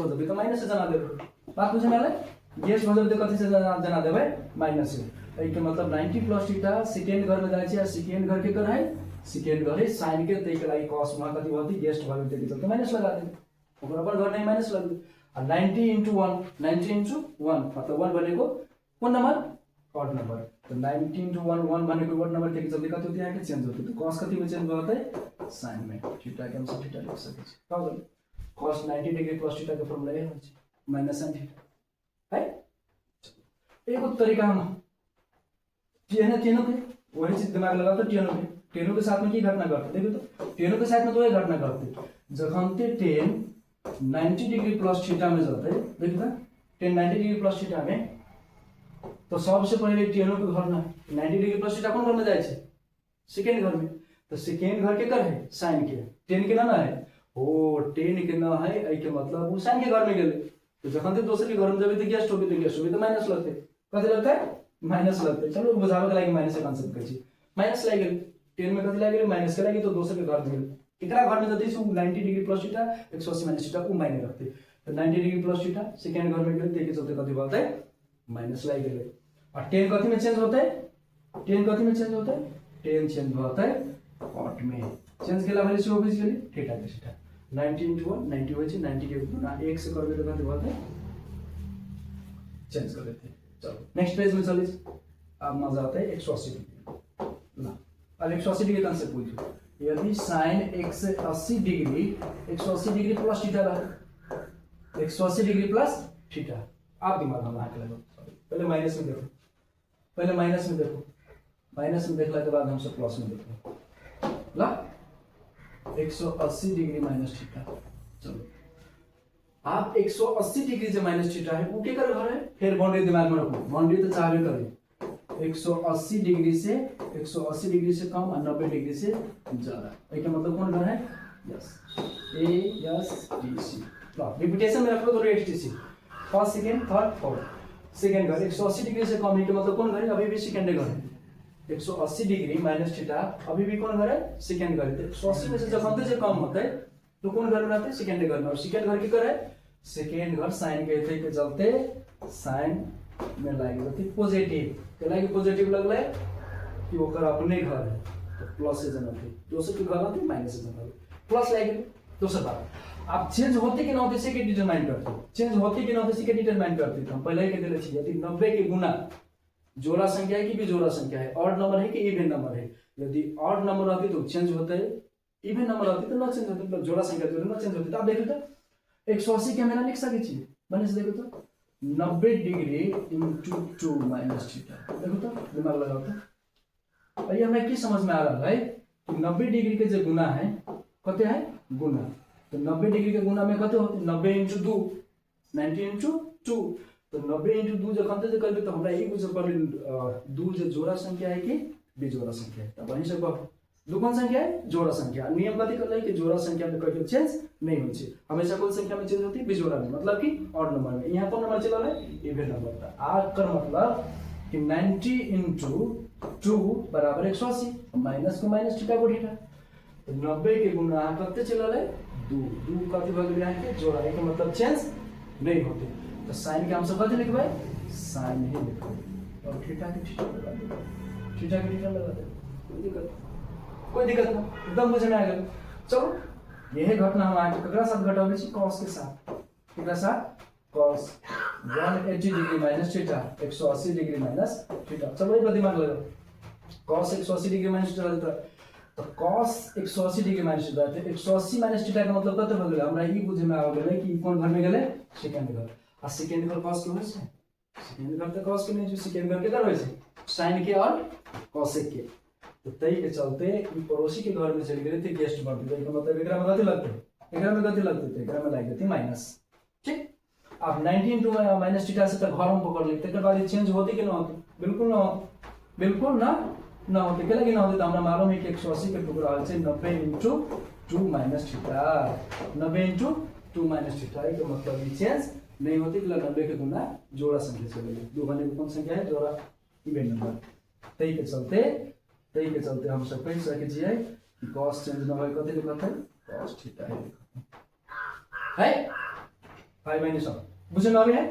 जाबे तो माइनस से जना देबै बात बुझे में आले गेस्ट बन जाबे तो कथि से जना देबै माइनस से एहि के मतलब 90 प्लस थीटा सेकंड घर में जाय छै सेकंड घर के कर है सेकंड घर है साइन के तै के लागि cos वहां कथि होती गेस्ट भऽ जेतै तो माइनस लगा देबै ओकरा पर घर नहीं माइनस लग और 90 × 1 90 × 1 मतलब 1 बनेको कौन नंबर ऑड नंबर तो 90 × 1 1 बनेको ऑड नंबर के जल्दी कथि होती है कि चेंज होती है तो cos कथि में चेंज होता है साइन में थीटा के अनुसार थीटा लिख सकै छी का होल cos 90 डिग्री प्लस थीटा के फॉर्मूला ये होय छै माइनस sin थीटा है एक तरीका हम तीनों के वही चीज दिमाग लगा तो टेनों के साथ में की घटना घटती देखो तो टेनों के साथ में तो ये घटना घटती जखन ते 10 90 डिग्री प्लस थीटा में जाते देखिए ना 10 90 डिग्री प्लस थीटा में तो सबसे पहले टेनों के घर में 90 डिग्री प्लस थीटा कौन घर में जाए छे सेकंड घर में तो सेकंड घर के कर है साइन के 10 के ना है ओ 10 के ना है ए के मतलब वो साइन के घर में गेले तो जखन ते दोसर के घर में जाबे तो गेस्ट होबे तो माइनस लगते कथि लगता है माइनस लगते चलो बुझावे के लागि माइनस के कांसेप्ट कहै छी माइनस लागि गेल 10 में कथि लागि गेल माइनस के लागि तो दोसर के घर में गेल एकरा घर में जति 90 degree plus theta 180 minus theta को माइनस रखते तो 90 डिग्री प्लस थीटा सेकंड घर में गेल ते के चलते कथि होता है माइनस लागि गेल और 10 कथि में चेंज होता है 10 कथि में चेंज होता है 10 चेंज होता है कॉट में चेंज केला वैल्यू से ऑब्वियस गेली थीटा के थीटा 90 × 1 90 होय छै 90 के गुणा 1 से करबे तो कथि होता है चेंज कर देते चलो नेक्स्ट पेज में चलिए अब मजा आता है 180 डिग्री ना अब 180 डिग्री कांसेप्ट पूछो यदि sin 180 degree 180 degree plus theta रहा 180 डिग्री प्लस थीटा आप दिमाग में लगा पहले माइनस में देखो माइनस में देखला के बाद हम सब प्लस में देखो ला 180 डिग्री माइनस थीटा चलो आप 180 डिग्री से माइनस थीटा है वो के कर घर है फिर बाउंड्री दिमाग में रखो बाउंड्री तो चाहे करे 180 डिग्री से कम और 90 डिग्री से ज्यादा इसका मतलब कौन घर है S A S T C repetition में रख लो तो S T C first second third fourth second घर 180 डिग्री से कम है कि मतलब कौन घर है अभी भी सेकंड घर है 180 डिग्री माइनस थीटा अभी भी कौन घर है सेकंड घर है 180 में से जब से कम होता है तो कौन घर में रहते हैं सेकंड घर में और सेकंड घर की कर है सेकंड घर साइन के चलते साइन में लागी होती पॉजिटिव के लागी पॉजिटिव लगले कि ओकर अपने घर है तो प्लस से जनते दोसर के घर होती माइनस से जनते प्लस लागी दोसर बात आप चेंज होते कि ना होते से के डिटरमाइन करते चेंज होते कि ना होते से के डिटरमाइन करते हम पहले ही कह देले छी यदि 90 के गुना जोड़ा संख्या है कि बेजोड़ा संख्या है ऑड नंबर है कि इवन नंबर है यदि ऑड नंबर रहती तो चेंज होता है इवन नंबर रहती तो ना चेंज होती मतलब जोड़ा संख्या जोड़े ना चेंज होती तो आप देखो तो 180 के हमरा लिख सके छी माइनस देखो तो 90 डिग्री into 2 माइनस थीटा देखो तो दिमाग लगाओ तो ये हमें की समझ में आ रहा है कि 90 डिग्री के जो गुना है कते है गुना तो 90 डिग्री के गुना में कते होते 90 × 2 90 × 2 तो 90 × 2 जब हमते करबे तो हमरा एक बुझ पड़ल 2 जो जोड़ा संख्या है कि बेजोड़ा संख्या है तब वहीं से कह दो कौन संख्या है जोड़ा संख्या नियम कथि करले कि जोड़ा संख्या में कहियो चेंज नहीं होय छै हमेशा कौन संख्या में चेंज होती है बेजोड़ा में मतलब कि ऑड नंबर में यहां पर नंबर चला है इवन नंबर का आर कर मतलब कि 90 × 2 बराबर 180 माइनस को माइनस थीटा को थीटा तो 90 के गुना कते चला है 2 2 कथि भ गेल यहां के जोड़ा है मतलब चेंज नहीं होते तो साइन के हम सब कथि लिखबै साइन ही लिखो और थीटा के थीटा लगा दो, थीटा के थीटा लगा दो, कोई दिक्कत नहीं, एकदम बुझे में आ गया। चलो यही घटना हम आगे ककरा साथ घटावे छी, cos के साथ, केकरा साथ cos 180 degree minus theta 180 degree minus theta. चलो एक बार दिमाग लगाओ, cos 180 डिग्री माइनस थीटा देता तो cos 180 डिग्री माइनस थीटा तो 180 माइनस थीटा का मतलब कते हो गेलै, हमरा ई बुझे में आ गेलै कि कोन घर में गेलै, सेकंड घर। आ सेकंड घर cos के होय छै, सेकंड घर तो cos के नहीं, सेकंड घर केकर होय छै, sin के और cosec के। तो तई के चलते ई पड़ोसी के घर में चल गेलै थे गेस्ट बढ़ गई, तो मतलब एकरा में गति लगते, एकरा में गति लगते तो एकरा में लाग देती माइनस। ठीक, अब 19 टू माइनस थीटा से तो घर हम पकड़ लेते, तकर बाद चेंज होती कि ना होती, बिल्कुल ना होती, बिल्कुल ना होती। के लगे ना होती तो हमरा मालूम है कि 180 के टुकड़ा है 90 into 2 minus theta, 90 into 2 minus theta, ये मतलब ये चेंज नहीं होती। 90 के गुना जोड़ा संख्या से लेंगे, दो घने कौन संख्या है, जोड़ा इवेंट नंबर। तई के चलते हम सब कह सके छियै कि cos चेंज न होय कते लिखते cos थीटा है 5 माइनस बुझे में आवे है।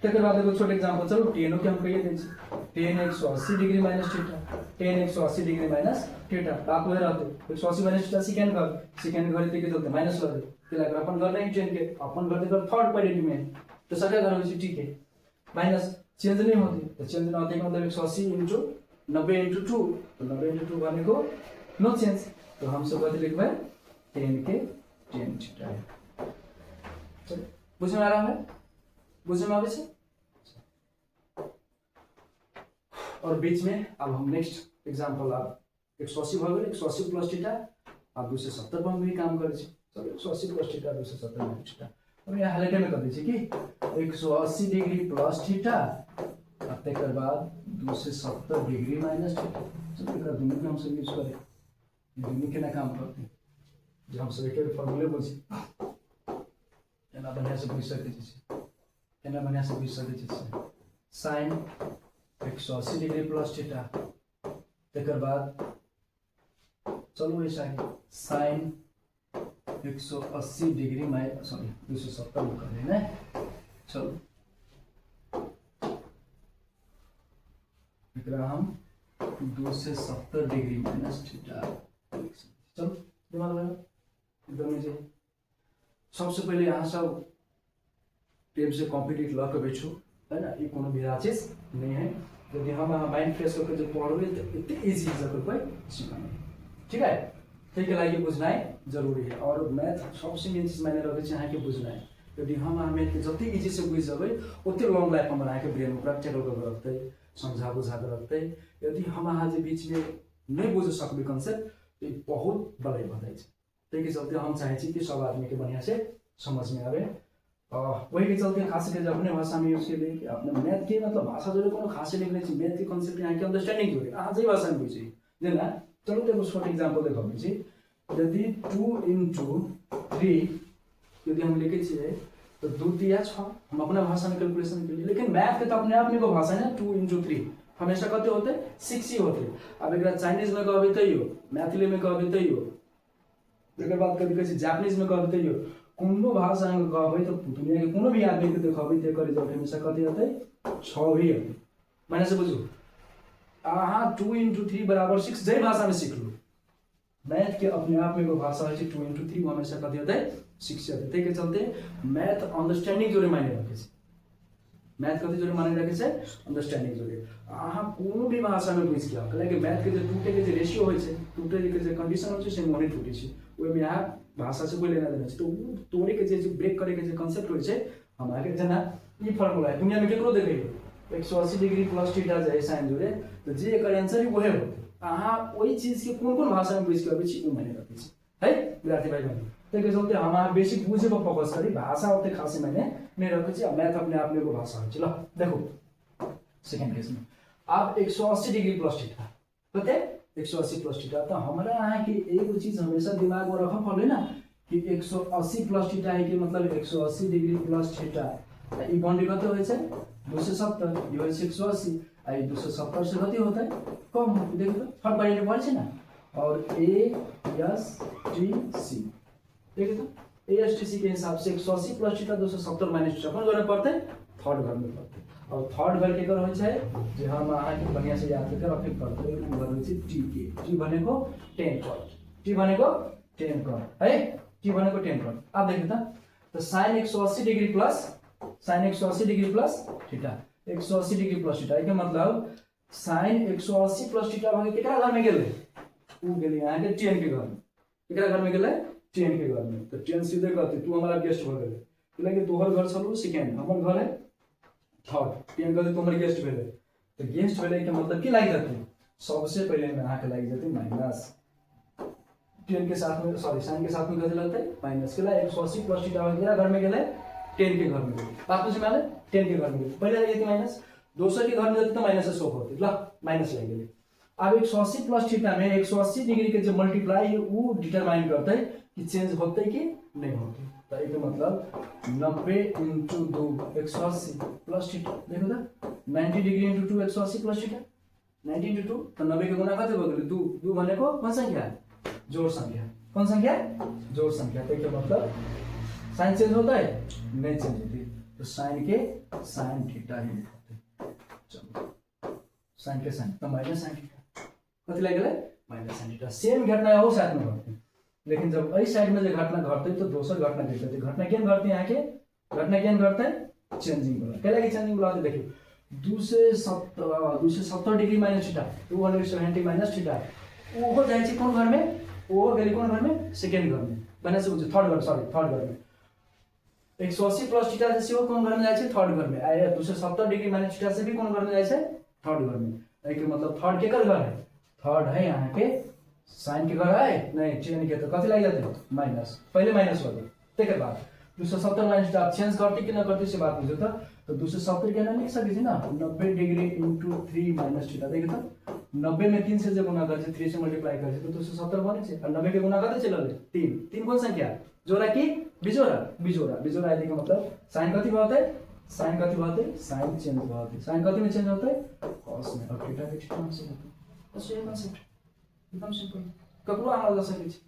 तकर बाद एगो छोट एग्जांपल, चलो tan के हम कहिए दै छी, tan 180 degree minus theta, tan 180 degree minus theta, बात होय रहते 180 माइनस थीटा सेकंड घर के चलते माइनस लगे के लगे अपन घर नहीं, tan के अपन घर के थर्ड क्वाड्रेंट में तो सका घर होय छै, ठीक है, माइनस चेंज नहीं होती, तो चेंज ना होते मतलब 180 into 90 into 2, तो 90 into 2 बने को नो चेंज, तो हम सब कथि लिखबै tan के tan थीटा है। चलो बुझे में आ रहा है, बुझे में आवे छै। और बीच में अब हम नेक्स्ट एग्जांपल अब 180 भ गेल, 180 प्लस थीटा अब 270 पर हम भी काम करे छी। चलो 180 प्लस थीटा 270 माइनस थीटा, अब यहाँ हाईलाइट में कर दै छी कि 180 डिग्री प्लस थीटा और तकर बाद 270 डिग्री माइनस थीटा। चलो एकरा दुनू के हम सब यूज करें, दुनू केना काम करते जे हम सब एके फार्मूले बुझी, केना बढ़िया से बुझ सकै छी, केना बढ़िया से बुझ सकै छी। sin 180 डिग्री प्लस थीटा, तकर बाद चलो ऐसा है sin 180 डिग्री माइनस 270 कर लेना। चलो एकरा हम 270 डिग्री माइनस थीटा। चलो दिमाग लगाओ एकदम इजी। सबसे पहले यहाँ सब टेप से कॉपी लिख ला के बैठो, है ना, ये कोनो भी चीज नहीं है। यदि हम माइंड फ्रेश करके जो पढ़ोगे तो इतने इजी जगह पर सीखना, ठीक है, ठीक है, लाइए बुझना जरूरी है। और मैथ सबसे मेन चीज मैंने रखे यहाँ के बुझना है। यदि हम मैथ के जति इजी से बुझ जब उतने लॉन्ग लाइफ में के ब्रेन में प्रैक्टिकल करके रखते, समझा बुझा के रखते। यदि हम अहाँ बीच में नहीं बुझ सकबे कंसेप्ट तो बहुत बड़ाई बताई है। ताहि चलते हम चाहे कि सब आदमी के बढ़िया से समझ में आवे। वही के चलते खास करके अपने भाषा में यूज के लिए कि अपने मैथ के मतलब भाषा जोड़े को खास लिखने चाहिए, मैथ के कॉन्सेप्ट यहाँ के अंडरस्टैंडिंग जोड़े आज ही भाषा में बुझे ना। चलो तो छोटे एग्जांपल देखो जी, यदि 2 into 3 यदि हम लिखे छे तो 2 3 6 हम अपना भाषा में कैलकुलेशन के लिए, लेकिन मैथ के तो अपने आप में को भाषा है 2 into 3 हमेशा कहते होते 6 ही होते। अब एक चाइनीज में कहबे तैयो, मैथिली में कहबे तैयो, एक बात कभी कहे जापानीज में कहबे तैयो, कोनो भाषा में कहबे तो दुनिया के कोनो भी आदमी के देखबे ते करे जब हमेशा कहते होते 6 ही होते। माने से बुझो आहा 2 into 3 बराबर 6 जय भाषा में सीख लो। मैथ के अपने आप में को भाषा है 2 into 3 हमेशा कहते होते 6 होते। ते के चलते मैथ अंडरस्टैंडिंग जोरे मायने रखे छे, मैथ कथि जोरे मायने रखे छे अंडरस्टैंडिंग जोरे। आहा कोनो भी भाषा में बुझ के आके कि मैथ के जो टूटे के जो रेशियो होय छे, टूटे के जो कंडीशन होय छे से मोने टूटे छे, ओय में यहाँ भाषा से कोई लेना देना छे। तो तोड़े के जो ब्रेक करे के जो कांसेप्ट होय छे हमरा के जना ई फार्मूला है दुनिया में केकरो देखे 180 डिग्री प्लस थीटा जे साइन जोरे तो जे एकर आंसर ही वहे होते। आहा ओई चीज के कोन-कोन भाषा में बुझ के आबे छी ओ मायने रखे छी है विद्यार्थी भाई बहन। ते के चलते हम बेसिक बुझे पर फोकस करी, भाषा ओते खास मायने नहीं रखे छी। मैथ अपने आप में को भाषा है। चलो देखो सेकंड केस में आप 180 डिग्री प्लस थीटा पते 180 प्लस थीटा तो हमारा यहाँ की एक चीज हमेशा दिमाग में रखा पड़े ना कि 180 प्लस थीटा है कि मतलब 180 degree plus theta E boundary कते होय छै 270 ये होय छै 180 आई 270 से कते होता है कम। देखो तो फर्क बाइंड पड़ छै ना। और ए एस टी सी देखो तो ए एस टी सी के हिसाब से 180 प्लस थीटा 270 माइनस थीटा कौन घर में पड़ते थर्ड घर में पड़ते। और थर्ड घर के कर जो हम अहाँके बढ़िया से याद करके रखे पड़ते घर टी के टी भनेको 10 कट टी भनेको 10 कट है टी भनेको 10 कट अब देखिए तो sin 180 degree plus sin 180 degree plus theta 180 degree plus theta के मतलब sin 180 प्लस थीटा भागे केकरा घर में गेले उ गेले यहाँ के 10 के घर में केकरा घर में गेले 10 के घर में तो 10 सीधे कहते तू हमारा गेस्ट भ गेले लगे तोहर घर चलू सेकंड हमर घर है थर्ड 10 कहते तुम्हारे गेस्ट भेले तो गेस्ट भेले के मतलब की लाग जाते सबसे पहले में यहाँ के लाग जाते माइनस 10 के साथ में सॉरी sin के साथ में कैसे लगता है माइनस के ला 180 प्लस थीटा मेरा घर में गेले 10 के घर में गेले बात बुझे माने 10 के घर में गेले पहले लगे थी माइनस दोसर के घर में जाते तो माइनस से 100 होते ल माइनस लग गेले अब 180 प्लस थीटा में 180 डिग्री के जो मल्टीप्लाई है वो डिटरमाइन करता है कि चेंज होते है कि नहीं होते तो एक मतलब 90 × 2 180 प्लस थीटा देखो तो 90 डिग्री × 2 180 प्लस थीटा 90 × 2 तो 90 के गुणा कते हो गेले 2 2 भनेको कौन संख्या है जोड़ संख्या कौन संख्या जोड़ संख्या तो क्या मतलब साइन चेंज होता है नहीं चेंज होती तो साइन के साइन थीटा ही होते चलो साइन के साइन तो माइनस साइन थीटा कति लागेला माइनस साइन थीटा सेम घटना हो साथ में घटते लेकिन जब इस साइड में जो घटना घटते तो दोसर घटना घटते घटना केन घटते यहाँ के घटना केन घटते चेंजिंग वाला क्या लगे चेंजिंग वाला देखिए 270 degree minus theta 270 minus theta वो हो जाए कौन घर में वो गली कौन घर में सेकेंड घर में बने से थर्ड घर सॉरी थर्ड घर में 180 प्लस थीटा से वो कौन घर में जाए थर्ड घर में आए 270 डिग्री माइनस थीटा से भी कौन घर में जाए थर्ड घर में एक मतलब थर्ड के घर है थर्ड है यहाँ के साइन के घर है नहीं चेन के तो कथी लग जाते माइनस पहले माइनस हो गए तेकर बाद 270 माइनस आप चेंज करते कि ना करते से बात पूछो तो 270 के ना लिख सके ना 90 डिग्री × 3 माइनस थीटा देखिए तो 90 में 3 से जब गुना करते 3 से मल्टीप्लाई करते तो 270 बने छे और 90 के गुना करते चलो 3 3 कौन संख्या जोड़ा की बिजोड़ा बिजोड़ा बिजोड़ा आदि का मतलब साइन कथी होता है साइन कथी होता है साइन चेंज होता है साइन कथी में चेंज होता है cos में और थीटा के थीटा में से होता है बस ये कांसेप्ट एकदम सिंपल ककरो आना जा सके छे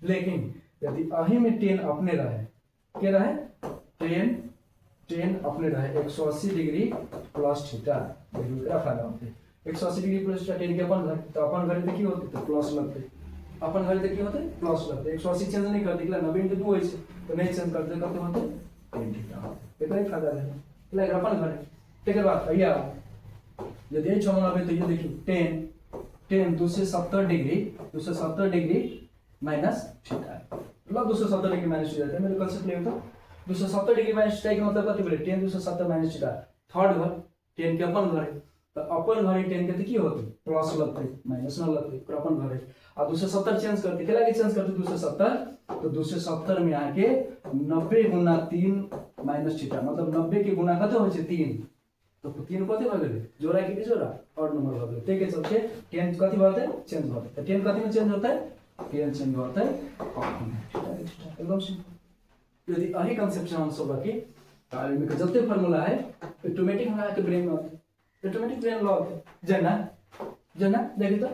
लेकिन यदि अही में 10 अपने रहे के रहे 10 अपने रहे 180 डिग्री प्लस थीटा देखिए क्या फायदा होते 180 डिग्री प्लस थीटा 10 के अपन घर तो अपन घर देखिए होते तो प्लस लगते अपन घर देखिए होते प्लस लगते 180 चेंज नहीं करते 90 × 2 होय छे तो नहीं चेंज करते करते होते 10 थीटा होते एकरा फायदा है लाइक अपन घर तेकर बाद भैया यदि ये छमना पे तो ये देखिए 10 270 डिग्री माइनस थीटा मतलब 270 डिग्री माइनस थीटा है मेरे कांसेप्ट ले तो 270 डिग्री माइनस थीटा के मतलब कति बोले 10 270 माइनस थीटा थर्ड घर 10 के अपन घर तो अपन घर 10 के की होते प्लस लगते माइनस न लगते पर अपन घर और 270 चेंज करते के लागे चेंज करते 270 तो 270 में आके 90 × 3 माइनस थीटा मतलब 90 के गुणा कते होय छे 3 तो 3 कते भ गेले जोड़ा के बिजोड़ा और नंबर भ गेले ते के चलते 10 कति होते चेंज होते 10 कति में चेंज होता है 10 चेंज होता है एकदम सिंपल यदि अही कंसेप्ट हम सब बाकी तालिम के जते फार्मूला है ऑटोमेटिक हमरा के ब्रेन में होते ऑटोमेटिक ब्रेन लॉ होते जना देखिए तो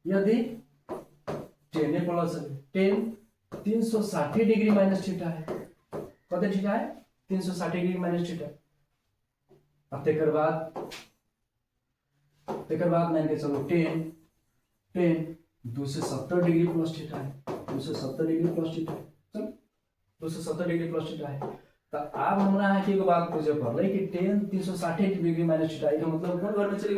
यदि 10 प्लस 10 360 डिग्री माइनस थीटा है कते थीटा है 360 डिग्री माइनस थीटा अब तेकर बाद मान के चलो 10 270 डिग्री प्लस थीटा है 270 डिग्री प्लस थीटा है चल 270 डिग्री प्लस थीटा है तो अब हमरा यहाँ की एगो बात पूछे पड़ले कि 10 360 डिग्री माइनस थीटा है मतलब कौन घर में चल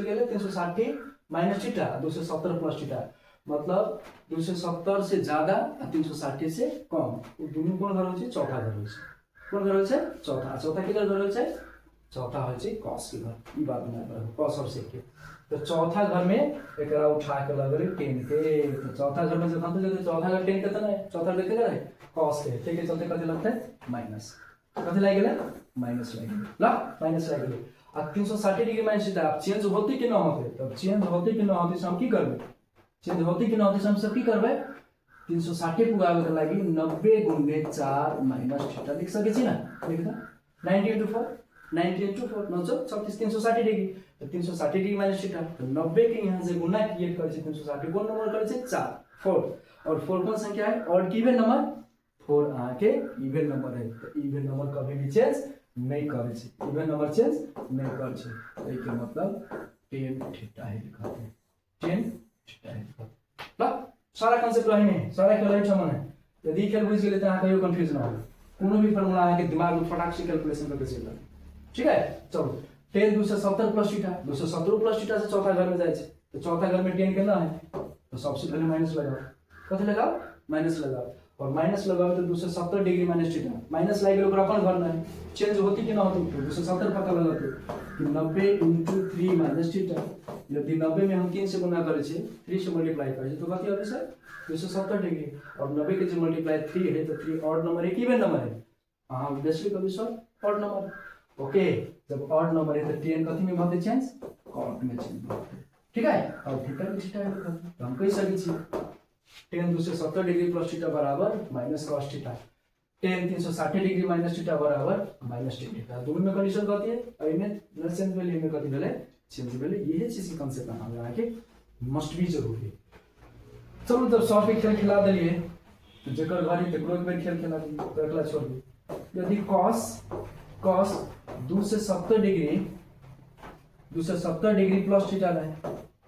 गेले 360 माइनस थीटा 270 प्लस थीटा मतलब 270 से ज्यादा 360 से कम दोनों कौन घर होचे चौथा घर होचे कौन घर होचे चौथा के घर होचे चौथा होचे cos के घर ई बात बना कर cos और sec के तो चौथा घर में एकरा उठा के लगले 10 के तो चौथा घर में जखन तो चौथा घर 10 के तो नहीं चौथा देखे करे cos के ठीक है चलते कथि लगता है माइनस कथि लाग गेले माइनस लाग गेले ला माइनस लाग गेले अब 360 डिग्री माइनस थीटा अब चेंज होते कि ना होते तब चेंज होते कि ना होते से हम की करबे चेंज होते कि ना होते से हम सब की करबे 360 पुगावे के लागि 90 × 4 माइनस थीटा लिख सके छी ना देख त 90 × 4 90 × 4 36 360 डिग्री तो 360 डिग्री माइनस थीटा तो 90 के यहाँ से गुना किए करे 360 कौन नंबर करे 4 4 और 4 कौन संख्या है ऑड की नंबर 4 अहाँ के इवन नंबर है तो इवन नंबर कभी भी चेंज नहीं करे छे, इवन नंबर चेंज नहीं करे छे तो के मतलब tan थीटा है लिखा है, tan थीटा है लिखा ल सारा कांसेप्ट रही में सारा के रही छ मने यदि खेल बुझ गेले त अहाँ कहियो कंफ्यूज ना हो, कोनो भी फार्मूला आके दिमाग में फटाक से कैलकुलेशन करके चलता। ठीक है चलो tan 270 plus theta 270 plus theta से चौथा घर में जाए छे तो चौथा घर में tan कितना है तो सबसे पहले माइनस लगाओ, कथि लगाओ माइनस लगाओ और माइनस लगाओ तो 270 डिग्री माइनस थीटा माइनस लागे ओकरा अपन घर में चेंज होती कि ना होती तो 270 पता लगाते कि 90 × 3 माइनस थीटा यदि 90 में हम 3 से गुना करे छे 3 से मल्टीप्लाई करे तो कथि आबे सर 270 डिग्री और 90 के जो मल्टीप्लाई 3 है तो 3 ऑड नंबर है कि इवन नंबर है हां ऑब्वियसली कभी सर ऑड नंबर ओके जब ऑड नंबर है तो tan कथि में होते चेंज कॉट में चेंज होते ठीक है और थीटा भी थीटा है तो हम कह सकै छी tan 270 डिग्री प्लस थीटा बराबर minus cos theta tan 360 degree minus theta बराबर माइनस tan थीटा दोनों में कंडीशन कथि है और इनमें न चेंज वैल्यू में कथि भेले चेंज वैल्यू यही चीज की कांसेप्ट हम यहाँ के मस्ट भी जरूरी है। चलो जब सॉल्व के खेल खिला दिए तो जेकर घरी तकरो एक बार खेल खिला दी तो अगला छोड़ दी यदि cos 270 डिग्री प्लस थीटा है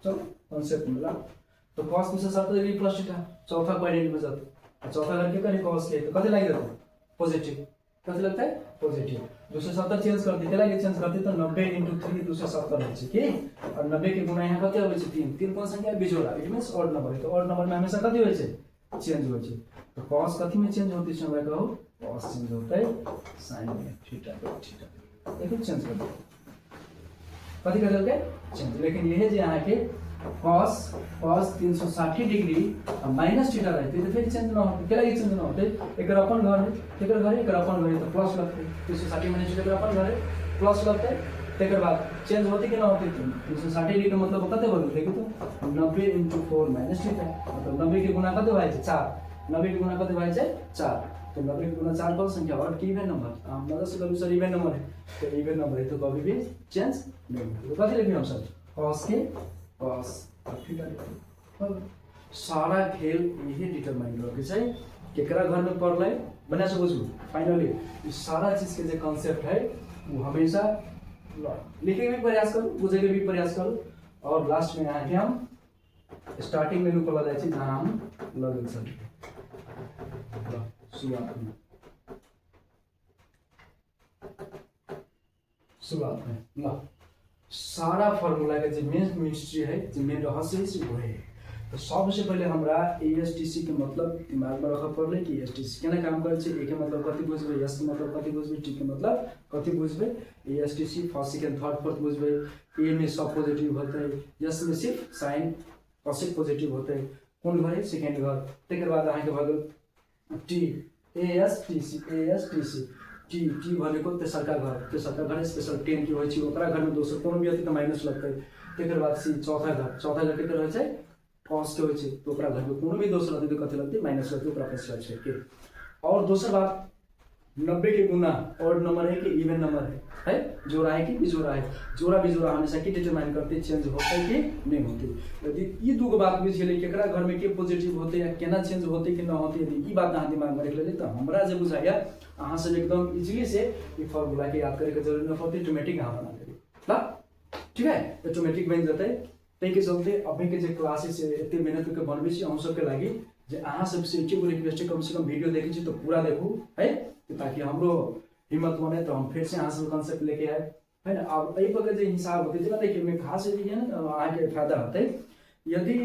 चलो कांसेप्ट मिला तो cos 270 डिग्री प्लस थीटा चौथा क्वाड्रेंट में जाता चौथा घर के करे cos के तो कते लग जाता पॉजिटिव कते लगता है पॉजिटिव 270 चेंज कर दी केला के चेंज करते तो 90 × 3 270 है कि और 90 के गुणा यहाँ कते होय छै 3 3 कोन संख्या बिजोड़ा इट मींस ऑड नंबर है तो ऑड नंबर में हमेशा कते होय छै चेंज होय छै तो cos कथि में चेंज होती है मैं कहूं cos चेंज होता है sin में थीटा देखो चेंज कर दो कथि कर देलके चेंज लेकिन यही जे यहाँ के cos 360 डिग्री माइनस थीटा रहते तो फिर चेंज ना होते केला चेंज ना होते एकर अपन घर है एकर अपन घर है तो प्लस लगते 360 माइनस थीटा एकर अपन घर है प्लस लगते तेकर बाद चेंज होते कि ना होते 360 डिग्री का मतलब कते बोल देखो तो 90 × 4 माइनस थीटा मतलब 90 के गुणा कते भाई 4 90 के गुणा कते भाई 4 तो 90 के गुणा 4 कौन संख्या और की इवन नंबर हम मतलब से कभी सर इवन नंबर है तो इवन नंबर है तो कभी भी चेंज नहीं होता तो कथि लिखिए हम सब cos के cos थीटा सारा खेल यही डिटरमाइन करके छै केकरा घर में पढ़ले बना से बुझू फाइनली इस सारा चीज के जो कांसेप्ट है वो हमेशा लिखने के भी प्रयास करो बुझे के भी प्रयास करो और लास्ट में आके हम स्टार्टिंग मेनू पर जाय छी जहां हम लॉगिन सब शुरुआत में ला सारा फार्मूला का जो मेन मिस्ट्री है जो मेन रहस्य है वो है तो सबसे पहले हमरा ASTC के मतलब दिमाग में रखा पड़ले कि ASTC केना काम करे छै ए के मतलब कथि बुझबे S के मतलब कथि बुझबे T के मतलब कथि बुझबे ASTC first second third fourth बुझबे A में सब पॉजिटिव होता है S में सिर्फ साइन पॉजिटिव पॉजिटिव होता है कौन घर है सेकंड घर तेकर बाद आके भगल T ASTC T भनेको तेसरका घर स्पेशल 10 के होय छै ओकरा घर में दोसर कोनो भी अति त माइनस लगतै तेकर बाद C चौथा घर के रहै छै cos के होय छै तो ओकरा घर में कोनो भी दोसर अति त कथि लगतै माइनस लगतै ओकरा पर छै के और दूसरा बात 90 के गुना ऑड नंबर है कि इवन नंबर है जोड़ा है कि बिजोड़ा है जोड़ा बिजोड़ा हमेशा की डिटरमाइन करते चेंज होता है कि नहीं होते यदि ये दो बात बुझ गेलै केकरा घर में के पॉजिटिव होते या केना चेंज होते कि ना होते यदि ई बात अहाँ दिमाग में रख लेले तो हमरा जे बुझाया अहाँ से एकदम इजीली से ये फार्मूला के याद करे के जरूरत न पड़ते ऑटोमेटिक अहाँ बना लेबे ला ठीक है ऑटोमेटिक बन जतै तै के चलते अभी के जे क्लासेस एते मेहनत के बनबै छी अहाँ सब के लागि जे अहाँ सब से एके गो रिक्वेस्ट कम से कम वीडियो देखै छी तो पूरा देखू है ताकि हमरो हिम्मत बने तो हम फिर से यहाँ से कॉन्सेप्ट लेके आए है ना अब यही पर जो हिसाब होते हैं देखिए मैं खास ये है ना आगे फायदा होता है यदि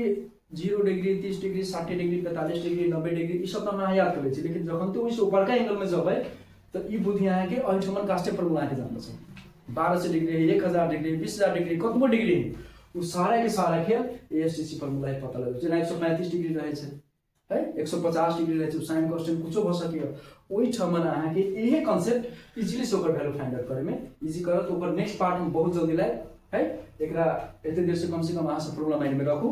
0 degree 30 degree 60 degree 45 degree 90 degree ये सब तो हम याद कर ले लेकिन जखन तो इस ऊपर का एंगल में जब है तो ये बुद्धि यहाँ के अहिठमन कास्टे पर बुला के जाना चाहिए 1200 डिग्री 1000 डिग्री 20000 डिग्री कतबो डिग्री वो सारा के सारा खेल ASTC फॉर्मूला पता लगे जेना 135 डिग्री रहे है 150 डिग्री रहे साइन कॉस्टेंट कुछो हो सके ओई ठमन अहाँ के यही कांसेप्ट इजीली से ओकर वैल्यू फाइंड आउट करे में इजी करत तो ओकर नेक्स्ट पार्ट में बहुत जल्दी लाए है एकरा एते देर से कम अहाँ से प्रॉब्लम माइंड में रखू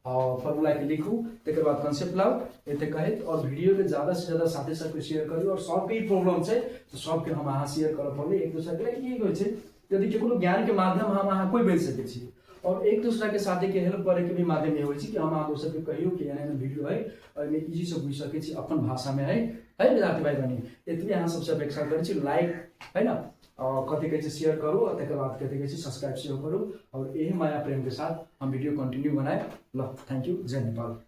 और फार्मूला के लिखू तेकर बाद कांसेप्ट लाओ एते कहत और वीडियो के ज्यादा से ज्यादा साथी सब के शेयर करियो और सब के प्रॉब्लम छै तो सब के हम अहाँ शेयर करब पड़ले एक दूसरे के लिए की होय छै यदि कोनो ज्ञान के माध्यम हम अहाँ कोई बेच सके छी और एक दूसरा के साथ के हेल्प करे के भी माध्यम ये होइ छै कि हम अहाँ सबके कहियो कि एना वीडियो है और में इजी से बुझ सकै छी अपन भाषा में है विद्यार्थी भाई बहनी एतबे अहाँ सबसे अपेक्षा करै छी लाइक है ना कथी कहै छै शेयर करू और तकर बाद कथी कहै छै सब्सक्राइब सेहो करू और यही माया प्रेम के साथ हम वीडियो कंटिन्यू बनाए ल थैंक यू जय नेपाल।